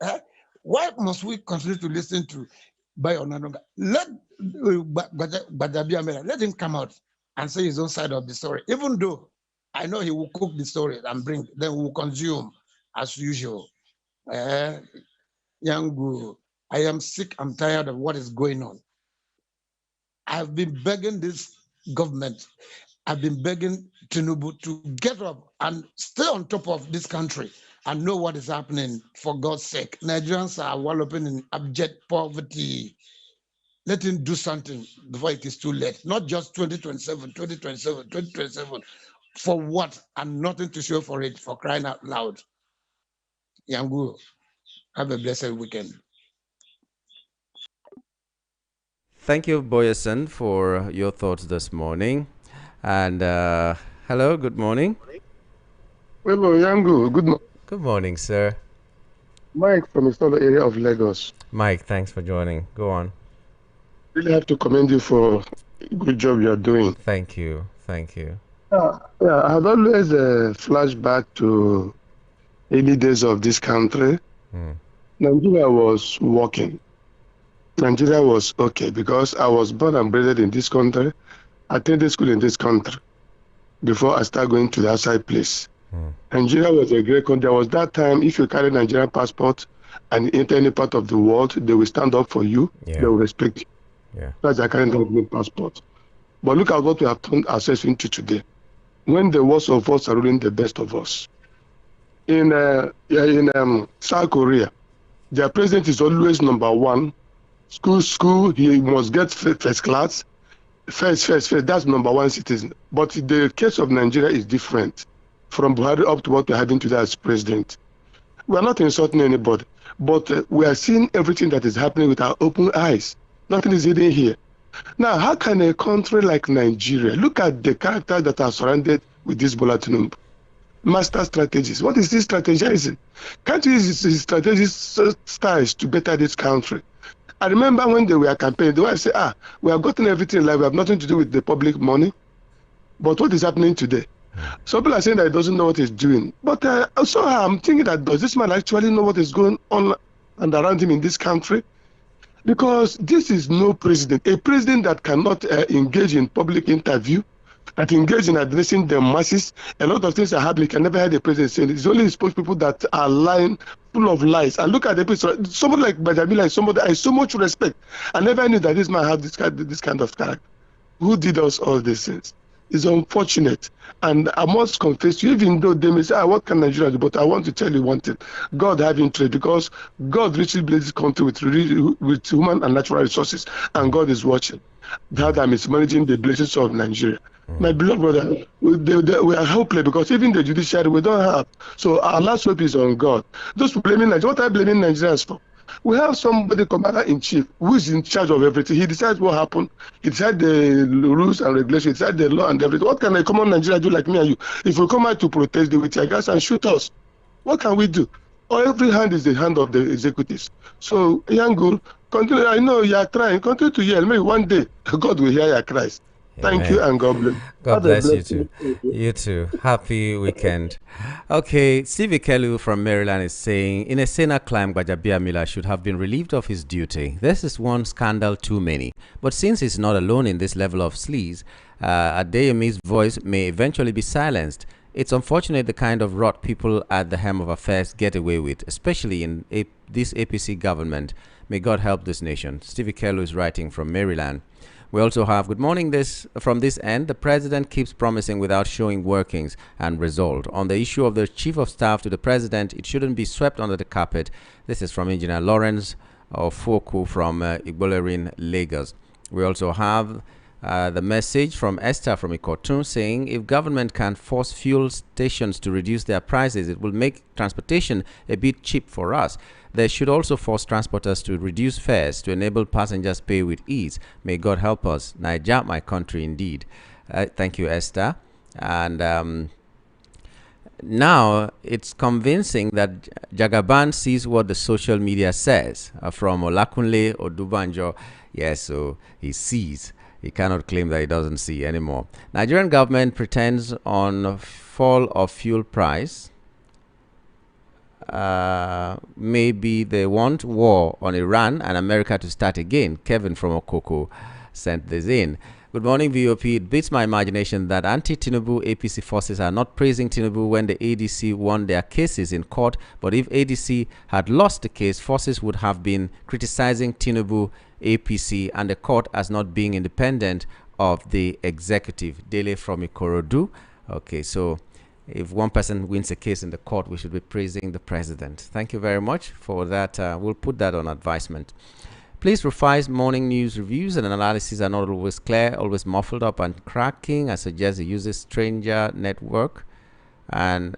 Eh? Why must we continue to listen to Bayo Nanuga? Let Gbadabiamela, let him come out and say his own side of the story, even though I know he will cook the story and bring, then we will consume as usual. Yangu, I am sick, I'm tired of what is going on. I've been begging this government, I've been begging Tinubu to get up and stay on top of this country and know what is happening, for God's sake. Nigerians are wallowing in abject poverty. Let him do something before it is too late. Not just 2027. For what? And nothing to show for it, for crying out loud. Yangu, have a blessed weekend. Thank you, Boyason, for your thoughts this morning. And hello, good morning. Hello, Yangu. Good morning. Good morning, sir. Mike from the southern area of Lagos. Mike, thanks for joining. Go on. Really have to commend you for a good job you are doing. Thank you. Thank you. Yeah, I had always flashback to early days of this country. Nigeria was working. Nigeria was okay because I was born and bred in this country. I attended school in this country before I started going to the outside place. Nigeria was a great country. There was that time, if you carry Nigerian passport and enter any part of the world, they will stand up for you. Yeah. They will respect you. Yeah. That's a kind of passport. But look at what we have turned ourselves into today. When the worst of us are ruling the best of us. In South Korea, their president is always number one. School, he must get first class. First. That's number one citizen. But the case of Nigeria is different from Buhari up to what we're having today as president. We're not insulting anybody, but we are seeing everything that is happening with our open eyes. Nothing is hidden here. Now, how can a country like Nigeria, look at the characters that are surrounded with this Bola Tinubu? Master strategies. What is this strategizing? Can't you use his strategist styles to better this country? I remember when they were campaigning, they were saying, we have gotten everything like we have nothing to do with the public money. But what is happening today? Some people are saying that he doesn't know what he's doing. But also I'm thinking that does this man actually know what is going on and around him in this country? Because this is no president. A president that cannot engage in public interview, that engage in addressing the masses. A lot of things are happening. You can never hear the president saying. It's only spokespeople that are lying, full of lies. And look at the people. Somebody like Bajabila is somebody I have so much respect. I never knew that this man had this kind of character. Who did us all these things? It's unfortunate. And I must confess to you, even though they may say, what can Nigeria do? But I want to tell you one thing. God have interest, because God richly blessed this country with human and natural resources. And God is watching. That I'm mismanaging the blessings of Nigeria. My beloved brother, we are helpless because even the judiciary we don't have. So our last hope is on God. Those blaming Nigeria, what are you blaming Nigerians for? We have somebody, commander-in-chief, who is in charge of everything. He decides what happened. He decides the rules and regulations. He decides the law and everything. What can a common Nigerian do like me and you? If we come out to protest, they will tear gas and shoot us. What can we do? Every hand is the hand of the executives. So, Yangu, continue. I know you are trying. Continue to yell. Maybe one day, God will hear your cries. Thank you and God bless. God bless you too. You too. Happy weekend. Okay, Stevie Kelu from Maryland is saying, in a Senate climb, Gbajabiamila should have been relieved of his duty. This is one scandal too many. But since he's not alone in this level of sleaze, Adeyemi's voice may eventually be silenced. It's unfortunate the kind of rot people at the helm of affairs get away with, especially in this APC government. May God help this nation. Stevie Kello is writing from Maryland. We also have, good morning, from this end, the president keeps promising without showing workings and result. On the issue of the chief of staff to the president, it shouldn't be swept under the carpet. This is from Engineer Lawrence Foku from Igbolerin, Lagos. We also have the message from Esther from Ikotun saying, if government can force fuel stations to reduce their prices, it will make transportation a bit cheap for us. They should also force transporters to reduce fares to enable passengers pay with ease. May God help us. Niger, my country indeed. Thank you, Esther. And now it's convincing that Jagaban sees what the social media says. From Olakunle Odubanjo, yes, so he sees. He cannot claim that he doesn't see anymore. Nigerian government pretends on fall of fuel price. Maybe they want war on Iran and America to start again. Kevin from Okoko sent this in. Good morning, VOP. It beats my imagination that anti-Tinubu APC forces are not praising Tinubu when the ADC won their cases in court. But if ADC had lost the case, forces would have been criticizing Tinubu APC and the court as not being independent of the executive. Dele from Ikorodu. Okay, so if one person wins a case in the court, we should be praising the president. Thank you very much for that. We'll put that on advisement. Please revise morning news reviews and analyses are not always clear, always muffled up and cracking. I suggest you use a stronger network and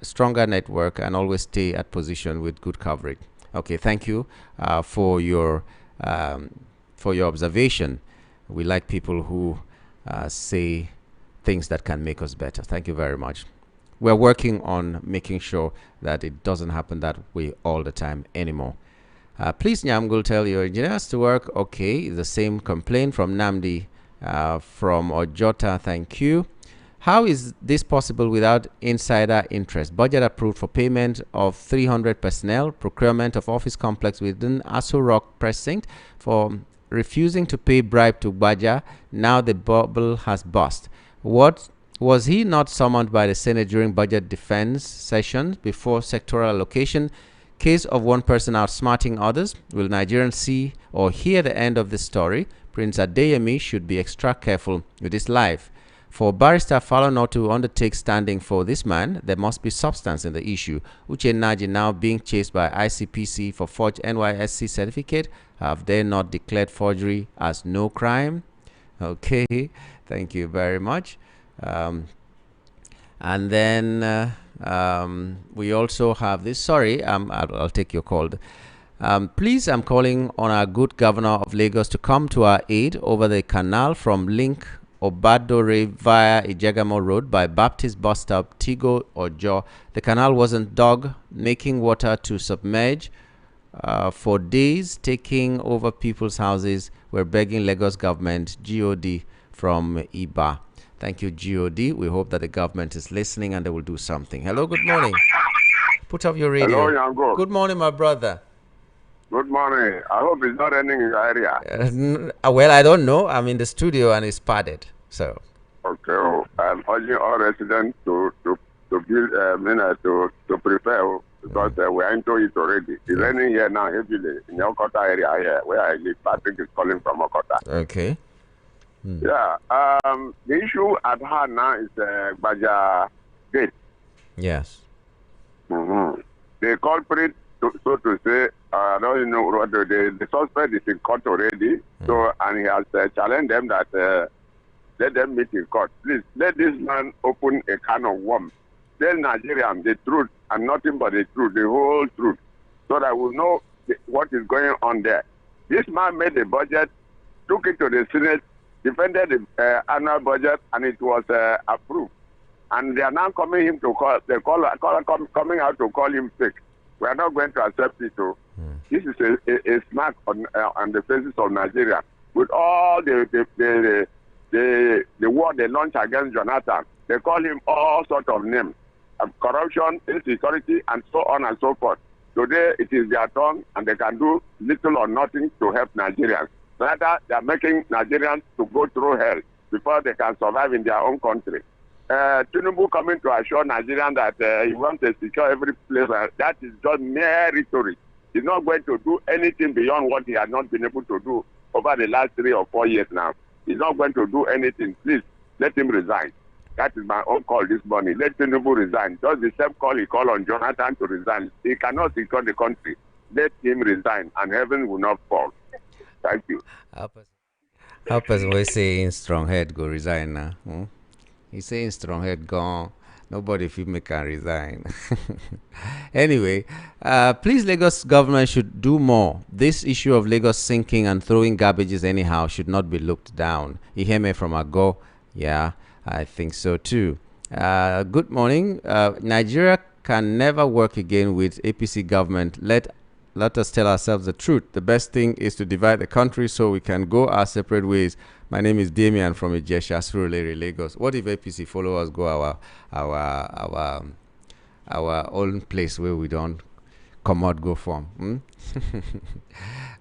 always stay at position with good coverage. Okay, thank you for your observation. We like people who say things that can make us better. Thank you very much. We're working on making sure that it doesn't happen that way all the time anymore. Please, Nyamgul, tell your engineers to work. Okay, the same complaint from Namdi from Ojota. Thank you. How is this possible without insider interest? Budget approved for payment of 300 personnel, procurement of office complex within Aso Rock precinct for refusing to pay bribe to Baja. Now the bubble has burst. What was he not summoned by the Senate during budget defense sessions before sectoral allocation? Case of one person outsmarting others. Will Nigerians see or hear the end of this story? Prince Adeyemi should be extra careful with his life. For Barrister Fallow not to undertake standing for this man, there must be substance in the issue. Uche Naji now being chased by ICPC for forged NYSC certificate. Have they not declared forgery as no crime? Okay, thank you very much. And then we also have this. Sorry, I'll take your call. Please, I'm calling on our good governor of Lagos to come to our aid over the canal from Link Obadore via Ijegamo Road by Baptist Bus Stop, Tigo Ojo. The canal wasn't dug, making water to submerge for days, taking over people's houses. We're begging Lagos government, GOD from Iba. Thank you, GOD. We hope that the government is listening and they will do something. Hello, good morning. Put up your radio. Hello, Yango. Good morning, my brother. Good morning. I hope it's not raining in your area. Well, I don't know. I'm in the studio and it's padded. So. Okay. I'm urging all residents to build, to prepare because we are into it already. It's raining here now heavily in the Okota area here where I live. Patrick is calling from Okota. Okay. Yeah. The issue at hand now is Baja Gate. Yes. The culprit, so to say, I don't know what the suspect is in court already. So, and he has challenged them that let them meet in court. Please let this man open a can of worms. Tell Nigerians the truth and nothing but the truth, the whole truth, so that we know what is going on there. This man made a budget, took it to the Senate, defended the annual budget, and it was approved. And they are now coming him to call. Coming out to call him fake. We are not going to accept it. Too. This is a smack on the faces of Nigeria. With all the war they launch against Jonathan, they call him all sorts of names: corruption, insecurity, and so on and so forth. Today it is their turn, and they can do little or nothing to help Nigerians. Rather, they are making Nigerians to go through hell before they can survive in their own country. Tinubu coming to assure Nigerians that he wants to secure every place. That is just mere rhetoric. He's not going to do anything beyond what he has not been able to do over the last 3 or 4 years now. He's not going to do anything. Please, let him resign. That is my own call this morning. Let Tinubu resign. Just the same call he called on Jonathan to resign. He cannot secure the country. Let him resign, and heaven will not fall. Thank you. How person we saying strong head go resign now? He's saying strong head gone. Nobody feel me can resign. Anyway, please, Lagos government should do more. This issue of Lagos sinking and throwing garbages anyhow should not be looked down. You hear me from Ago? Yeah, I think so too. Good morning. Nigeria can never work again with APC government. Let us tell ourselves the truth. The best thing is to divide the country so we can go our separate ways. My name is Damian from Ijesha, Surulere, Lagos. What if APC followers go our own place where we don't come out, go from?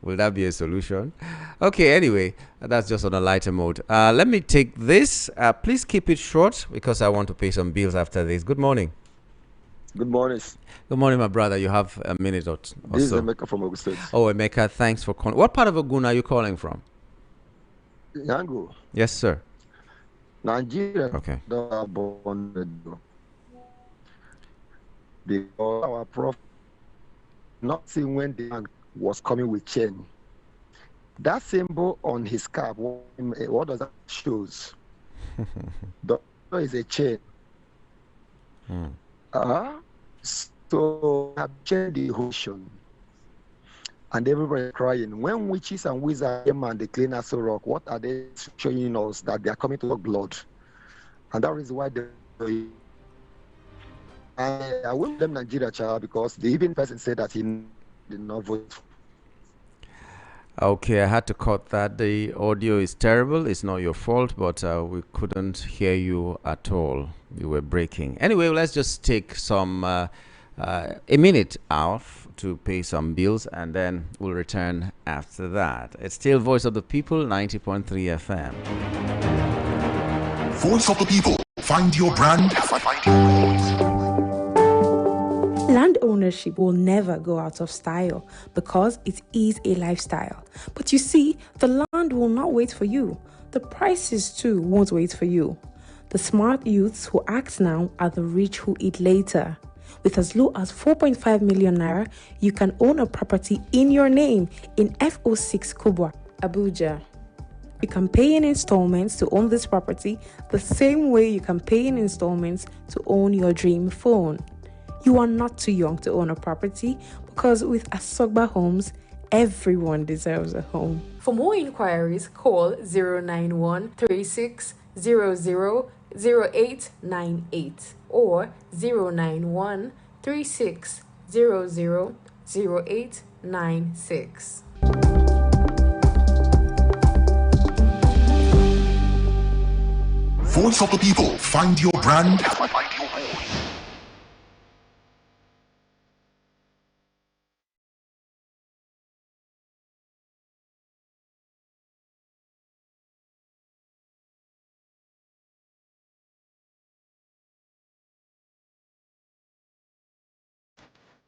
Will that be a solution? Okay, anyway, that's just on a lighter mode. Let me take this. Please keep it short because I want to pay some bills after this. Good morning. Good morning. Good morning, my brother. You have a minute or so. This is Emeka from Ogun State. Oh, Emeka, thanks for calling. What part of Ogun are you calling from? Yango. Yes, sir. Nigeria. Okay. Because our prof not seeing when the man was coming with chain. That symbol on his cap, what does that shows? The is a chain. So I've changed the ocean. And everybody crying. When witches and wizards came and they clean us rock, what are they showing us? That they are coming to work blood. And that is why they I won't blame Nigeria, child, because the even person said that he did not vote. Okay, I had to cut that. The audio is terrible. It's not your fault, but we couldn't hear you at all. You were breaking. Anyway, let's just take a minute off to pay some bills, and then we'll return after that. It's still Voice of the People, 90.3 FM. Voice of the People. Find your brand. Find your voice. Land ownership will never go out of style because it is a lifestyle. But you see, the land will not wait for you. The prices too won't wait for you. The smart youths who act now are the rich who eat later. With as low as 4.5 million naira, you can own a property in your name in FO6 Kubwa, Abuja. You can pay in installments to own this property the same way you can pay in installments to own your dream phone. You are not too young to own a property because with Asogba Homes, everyone deserves a home. For more inquiries, call 091-3600-0898 or 091-3600-0896. Voice of the People. Find your brand. Find your voice.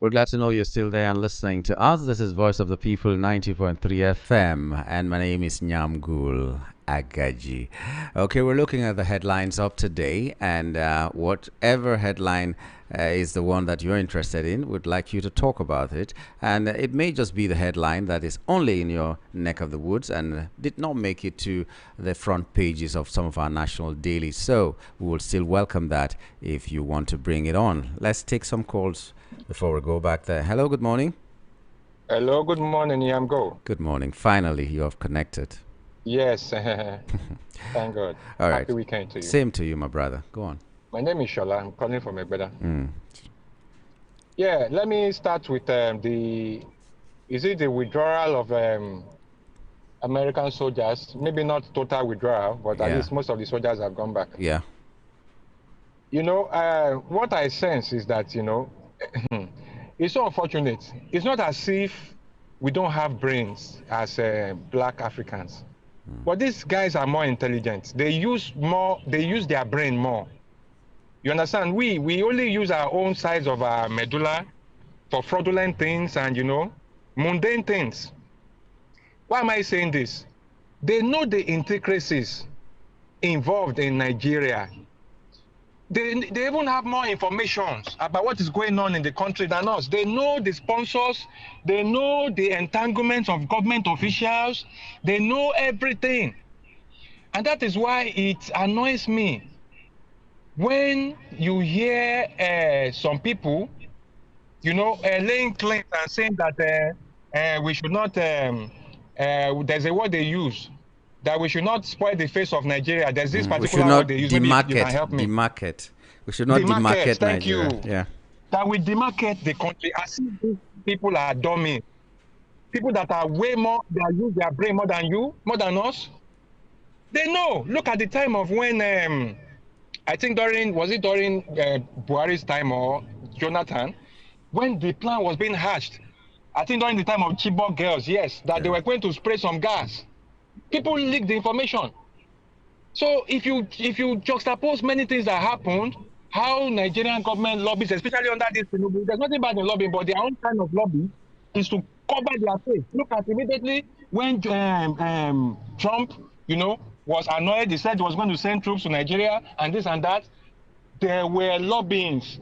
We're glad to know you're still there and listening to us. This is Voice of the People, 90.3 FM, and my name is Nyamgul Agaji. Okay, we're looking at the headlines of today, and whatever headline is the one that you're interested in, we'd like you to talk about it. And it may just be the headline that is only in your neck of the woods and did not make it to the front pages of some of our national dailies. So we will still welcome that if you want to bring it on. Let's take some calls before we go back there. Hello, good morning. Hello, good morning, Yamgo. Good morning. Finally, you have connected. Yes, thank God. All right. Happy weekend to you. Same to you, my brother. Go on. My name is Shola. I'm calling from Egbeda. Yeah, let me start with the withdrawal of American soldiers? Maybe not total withdrawal, but at least most of the soldiers have gone back. Yeah. You know, what I sense is that, you know, it's so unfortunate. It's not as if we don't have brains as black Africans. But these guys are more intelligent. They use their brain more. You understand? We only use our own size of our medulla for fraudulent things and, mundane things. Why am I saying this? They know the intricacies involved in Nigeria. They even have more information about what is going on in the country than us. They know the sponsors. They know the entanglements of government officials. They know everything. And that is why it annoys me when you hear some people, laying claims and saying that we should not, there's a word they use, that we should not spoil the face of Nigeria. There's this We should particular word not they use. Maybe you can demarket. help me. Demarket. We should not demarket Thank Nigeria. you. Yeah. That we demarcate the country as if these people are dummies. People that are way more, they use their brain more than you, more than us. They know. Look at the time of when, I think was it during Buhari's time or Jonathan, when the plan was being hatched. I think during the time of Chibok girls, yes, that they were going to spray some gas. People leaked the information. So if you juxtapose many things that happened, how Nigerian government lobbies, especially under this, there's nothing bad in lobbying, but their own kind of lobby is to cover their face. Look at immediately when Trump, was annoyed, he said he was going to send troops to Nigeria and this and that. There were lobbyings.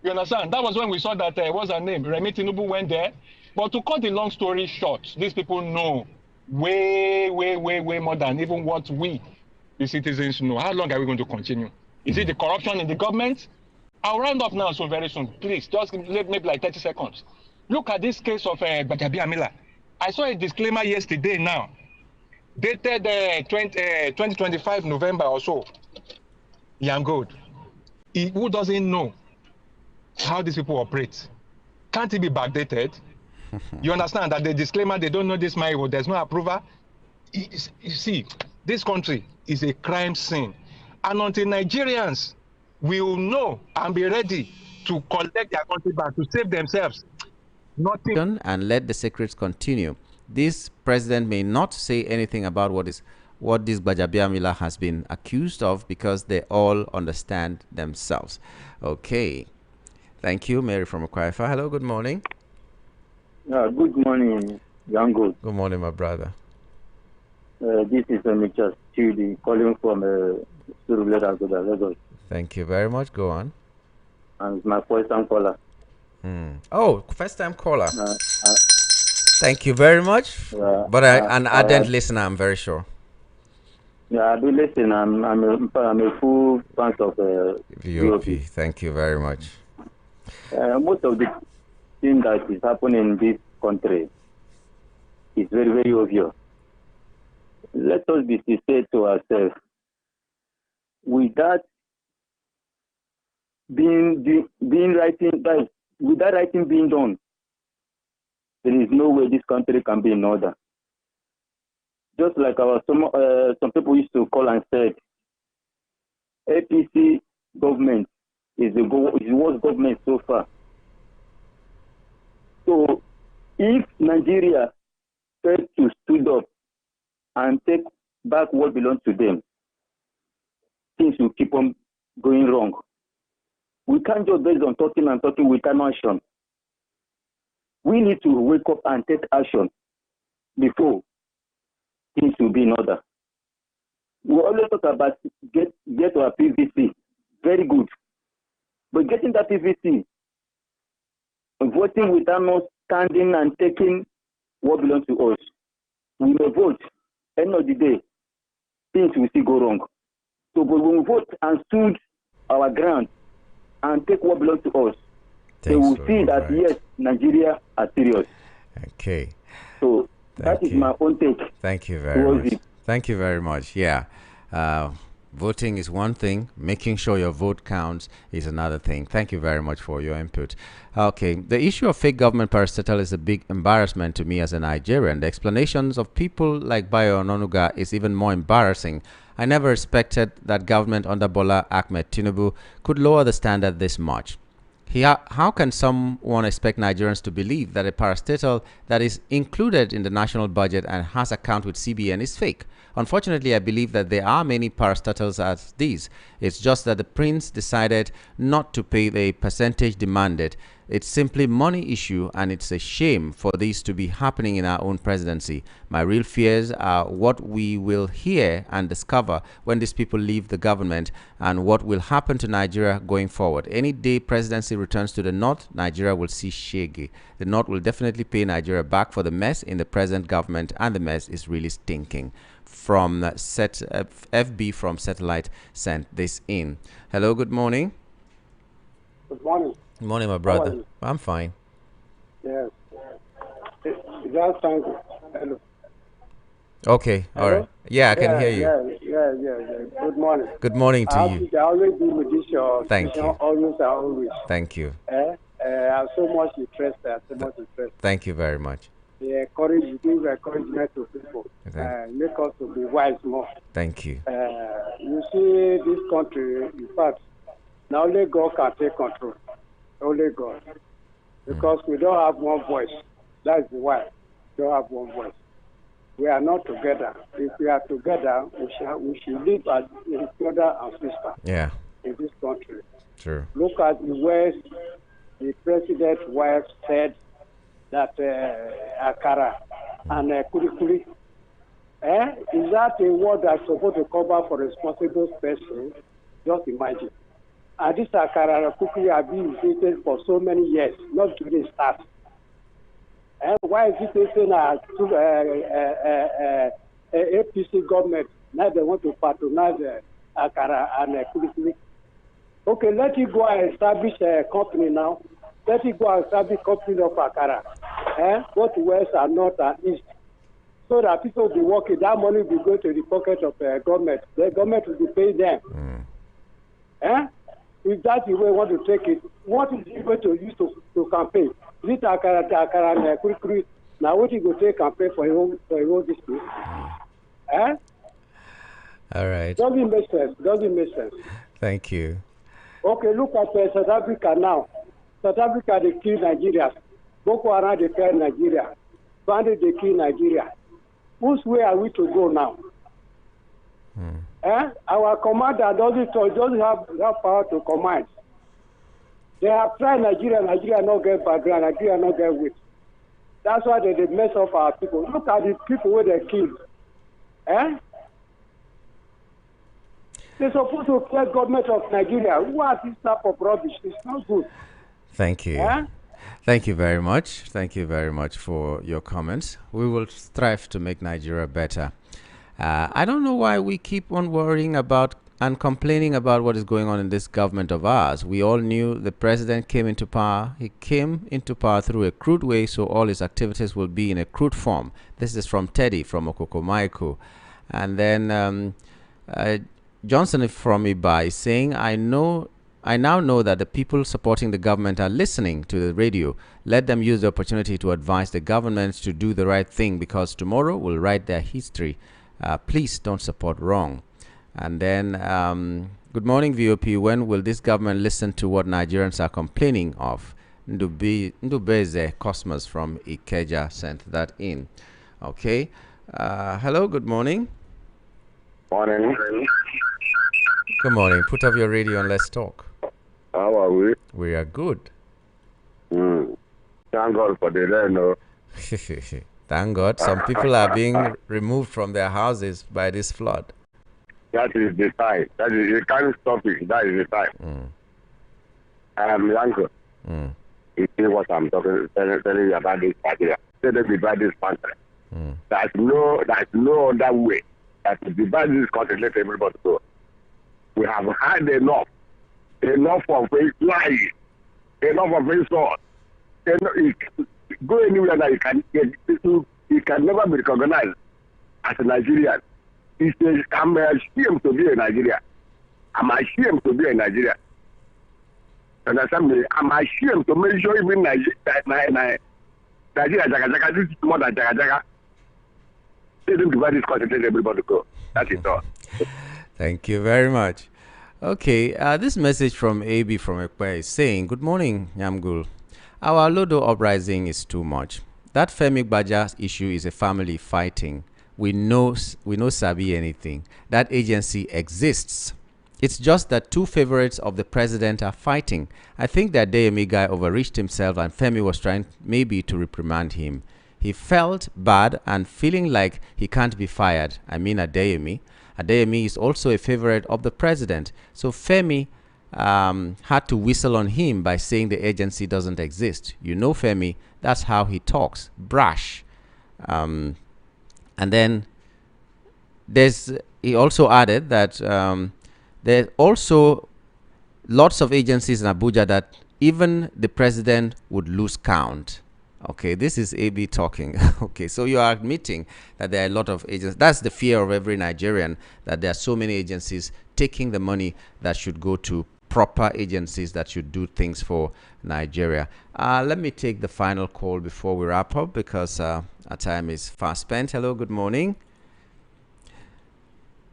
You understand? That was when we saw that, what's her name? Remi Tinubu went there. But to cut the long story short, these people know way, way, way, way more than even what we, the citizens, know. How long are we going to continue? Is it the corruption in the government? I'll round up now so very soon. Please, just maybe like 30 seconds. Look at this case of Gbajabiamila. I saw a disclaimer yesterday now, dated 2025 November or so. Young good. Who doesn't know how these people operate? Can't it be backdated? You understand that the disclaimer, they don't know this money, there's no approval. You see, this country is a crime scene. And until Nigerians will know and be ready to collect their country back, to save themselves, nothing. And let the secrets continue. This president may not say anything about what this Gbajabiamila has been accused of, because they all understand themselves. Okay. Thank you, Mary from Akwaifa. Hello, good morning. Good morning, Yango. Good morning, my brother. This is Mr. Chidi calling from Lagos. Thank you very much. Go on. And it's my first time caller. Oh, first time caller. Thank you very much. But an ardent listener, I'm very sure. Yeah, I do listen. I'm a full fan of VOP. Thank you very much. Most of the things that is happening in this country is very, very obvious. Let us be sincere to ourselves. Without without writing being done, there is no way this country can be in order. Just like some people used to call and said, APC government is the worst government so far. So if Nigeria fails to stood up and take back what belongs to them, things will keep on going wrong. We can't just based on talking without action. We need to wake up and take action before things will be in order. We always talk about get to our PVC. Very good. But getting that PVC, voting without not standing and taking what belongs to us, we may vote. End of the day, things will still go wrong. So when we vote and stood our ground and take what belongs to us, they will see that, yes, Nigeria are serious. Okay. So that is my own take. Thank you very much. Thank you very much. Yeah. Voting is one thing. Making sure your vote counts is another thing. Thank you very much for your input. Okay. The issue of fake government parastatal is a big embarrassment to me as a Nigerian. The explanations of people like Bayo Ononuga is even more embarrassing. I never expected that government under Bola Ahmed Tinubu could lower the standard this much. How can someone expect Nigerians to believe that a parastatal that is included in the national budget and has account with CBN is fake? Unfortunately, I believe that there are many parastatals as these. It's just that the prince decided not to pay the percentage demanded. It's simply money issue, and it's a shame for this to be happening in our own presidency. My real fears are what we will hear and discover when these people leave the government, and what will happen to Nigeria going forward. Any day presidency returns to the North, Nigeria will see shaggy. The North will definitely pay Nigeria back for the mess in the present government, and the mess is really stinking. From FB from Satellite sent this in. Hello, good morning. Good morning. Good morning, my brother. I'm fine. Yes. Just thank you. Hello. Okay, all right. Yeah, I can hear you. Yeah. Good morning. Good morning to you. I always be with this your Thank you. Always. Thank you. I'm so much interested. Thank you very much. Yeah, courage, you give encouragement to people. Make us to be wise more. Thank you. You see, this country, in fact, now only God can take control. Only God. Because we don't have one voice. That's why we don't have one voice. We are not together. If we are together, we should live as brother and sister. Yeah. In this country. True. Look at the West. The president's wife said that akara and kurikuri. Is that a word that's supposed to cover for responsible person? Just imagine. And this akara and kurikuri have been existed for so many years, not during start. And why is it saying APC government now they want to patronize akara and kurikuri? Okay, let it go and establish a company now. Let it go and establish a company of akara. Both west and north and east. So that people will be working. That money will be going to the pocket of the government. The government will be paying them. If that's the way we want to take it, what is it going to use to campaign? Is it akara and kurikuri? Now what you go take campaign for your own district? All right. Doesn't make sense. Thank you. Okay, look at South Africa now. South Africa, they kill Nigeria. Boko Haram, they kill Nigeria. Bandit, they kill Nigeria. Whose way are we to go now? Our commander doesn't have power to command. They have tried Nigeria not get background, Nigeria not get wit. That's why they mess up our people. Look at the people where they killed. They're supposed to play government of Nigeria. Who are this type of rubbish? It's not good. Thank you. Thank you very much. Thank you very much for your comments. We will strive to make Nigeria better. I don't know why we keep on worrying about and complaining about what is going on in this government of ours. We all knew the president came into power. He came into power through a crude way, so all his activities will be in a crude form. This is from Teddy from Okokomaiko. And then Johnson from Ibai is saying, I now know that the people supporting the government are listening to the radio. Let them use the opportunity to advise the government to do the right thing, because tomorrow will write their history. Please don't support wrong. And then, good morning, VOP. When will this government listen to what Nigerians are complaining of? Ndubeze Cosmos from Ikeja sent that in. Okay. Hello, good morning. Morning. Good morning. Put up your radio and let's talk. How are we? We are good. Thank God for the rain. Thank God. Some people are being removed from their houses by this flood. That is the time. That is, you can't stop it. That is the time. Uncle. You see what I'm telling you about this country. Let them divide this country. There's no other way. That to divide this country, let everybody go. We have had enough of lying, enough of insult. Go anywhere that you can never be recognized as a Nigerian. I'm ashamed to be a Nigerian. I'm ashamed to be a Nigerian. Understand me? I'm ashamed to make sure even Nigeria, Jaga, this is more than Jaga. Let them divide this country, let everybody go. That's it all. Thank you very much. Okay, this message from AB from Ekwe is saying, good morning, Yamgul. Our Lodo uprising is too much. That Femi Baja issue is a family fighting. we know sabi anything. That agency exists. It's just that two favorites of the president are fighting. I think that Adeyemi guy overreached himself and Femi was trying maybe to reprimand him. He felt bad and feeling like he can't be fired. I mean Adeyemi. Adeyemi is also a favorite of the president. So Femi had to whistle on him by saying the agency doesn't exist. You know Femi, that's how he talks. Brash. And then he also added that there are also lots of agencies in Abuja that even the president would lose count. Okay, this is AB talking. Okay, so you are admitting that there are a lot of agencies. That's the fear of every Nigerian, that there are so many agencies taking the money that should go to proper agencies that should do things for Nigeria. Let me take the final call before we wrap up because our time is fast spent. Hello, good morning.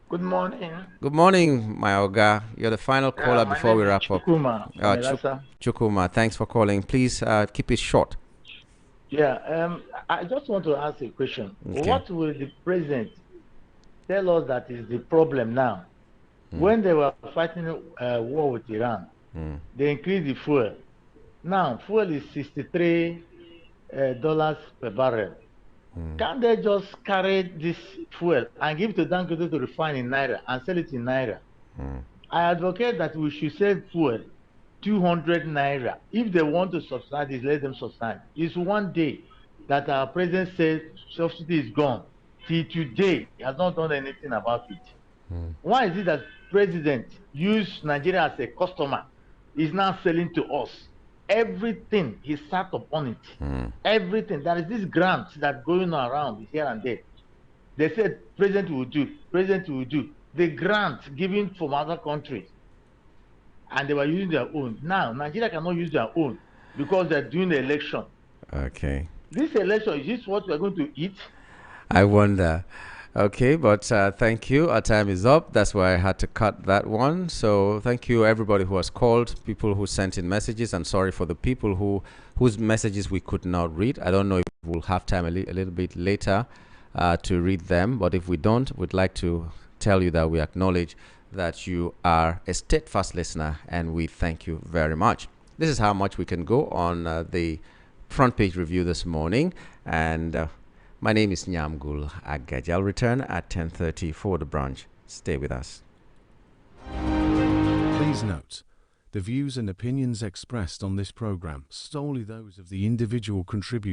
Good morning. Good morning, my Oga. You're the final caller before we wrap up. Chukuma, thanks for calling. Please keep it short. Yeah, I just want to ask a question. Okay. What will the president tell us that is the problem now? When they were fighting war with Iran, they increased the fuel. Now, fuel is $63 per barrel. Can't they just carry this fuel and give it to Dangote to refine in Naira and sell it in Naira? I advocate that we should sell fuel 200 Naira. If they want to subsidize it, let them subsidize. It's one day that our president says subsidy is gone. Till today, he has not done anything about it. Why is it that president use Nigeria as a customer is now selling to us? Everything he sat upon it. Everything. There is this grant that going around here and there. They said president will do, president will do. The grant given from other countries, and they were using their own. Now Nigeria cannot use their own because they're doing the election. Okay. This election, is this what we're going to eat? I wonder. Okay, but thank you. Our time is up. That's why I had to cut that one. So thank you, everybody who has called, people who sent in messages. I'm sorry for the people whose messages we could not read. I don't know if we'll have time a little bit later to read them. But if we don't, we'd like to tell you that we acknowledge that you are a steadfast listener, and we thank you very much. This is how much we can go on the front page review this morning. And my name is Nyamgul Agaji. I'll return at 10:30 for the brunch. Stay with us. Please note, the views and opinions expressed on this program solely those of the individual contributor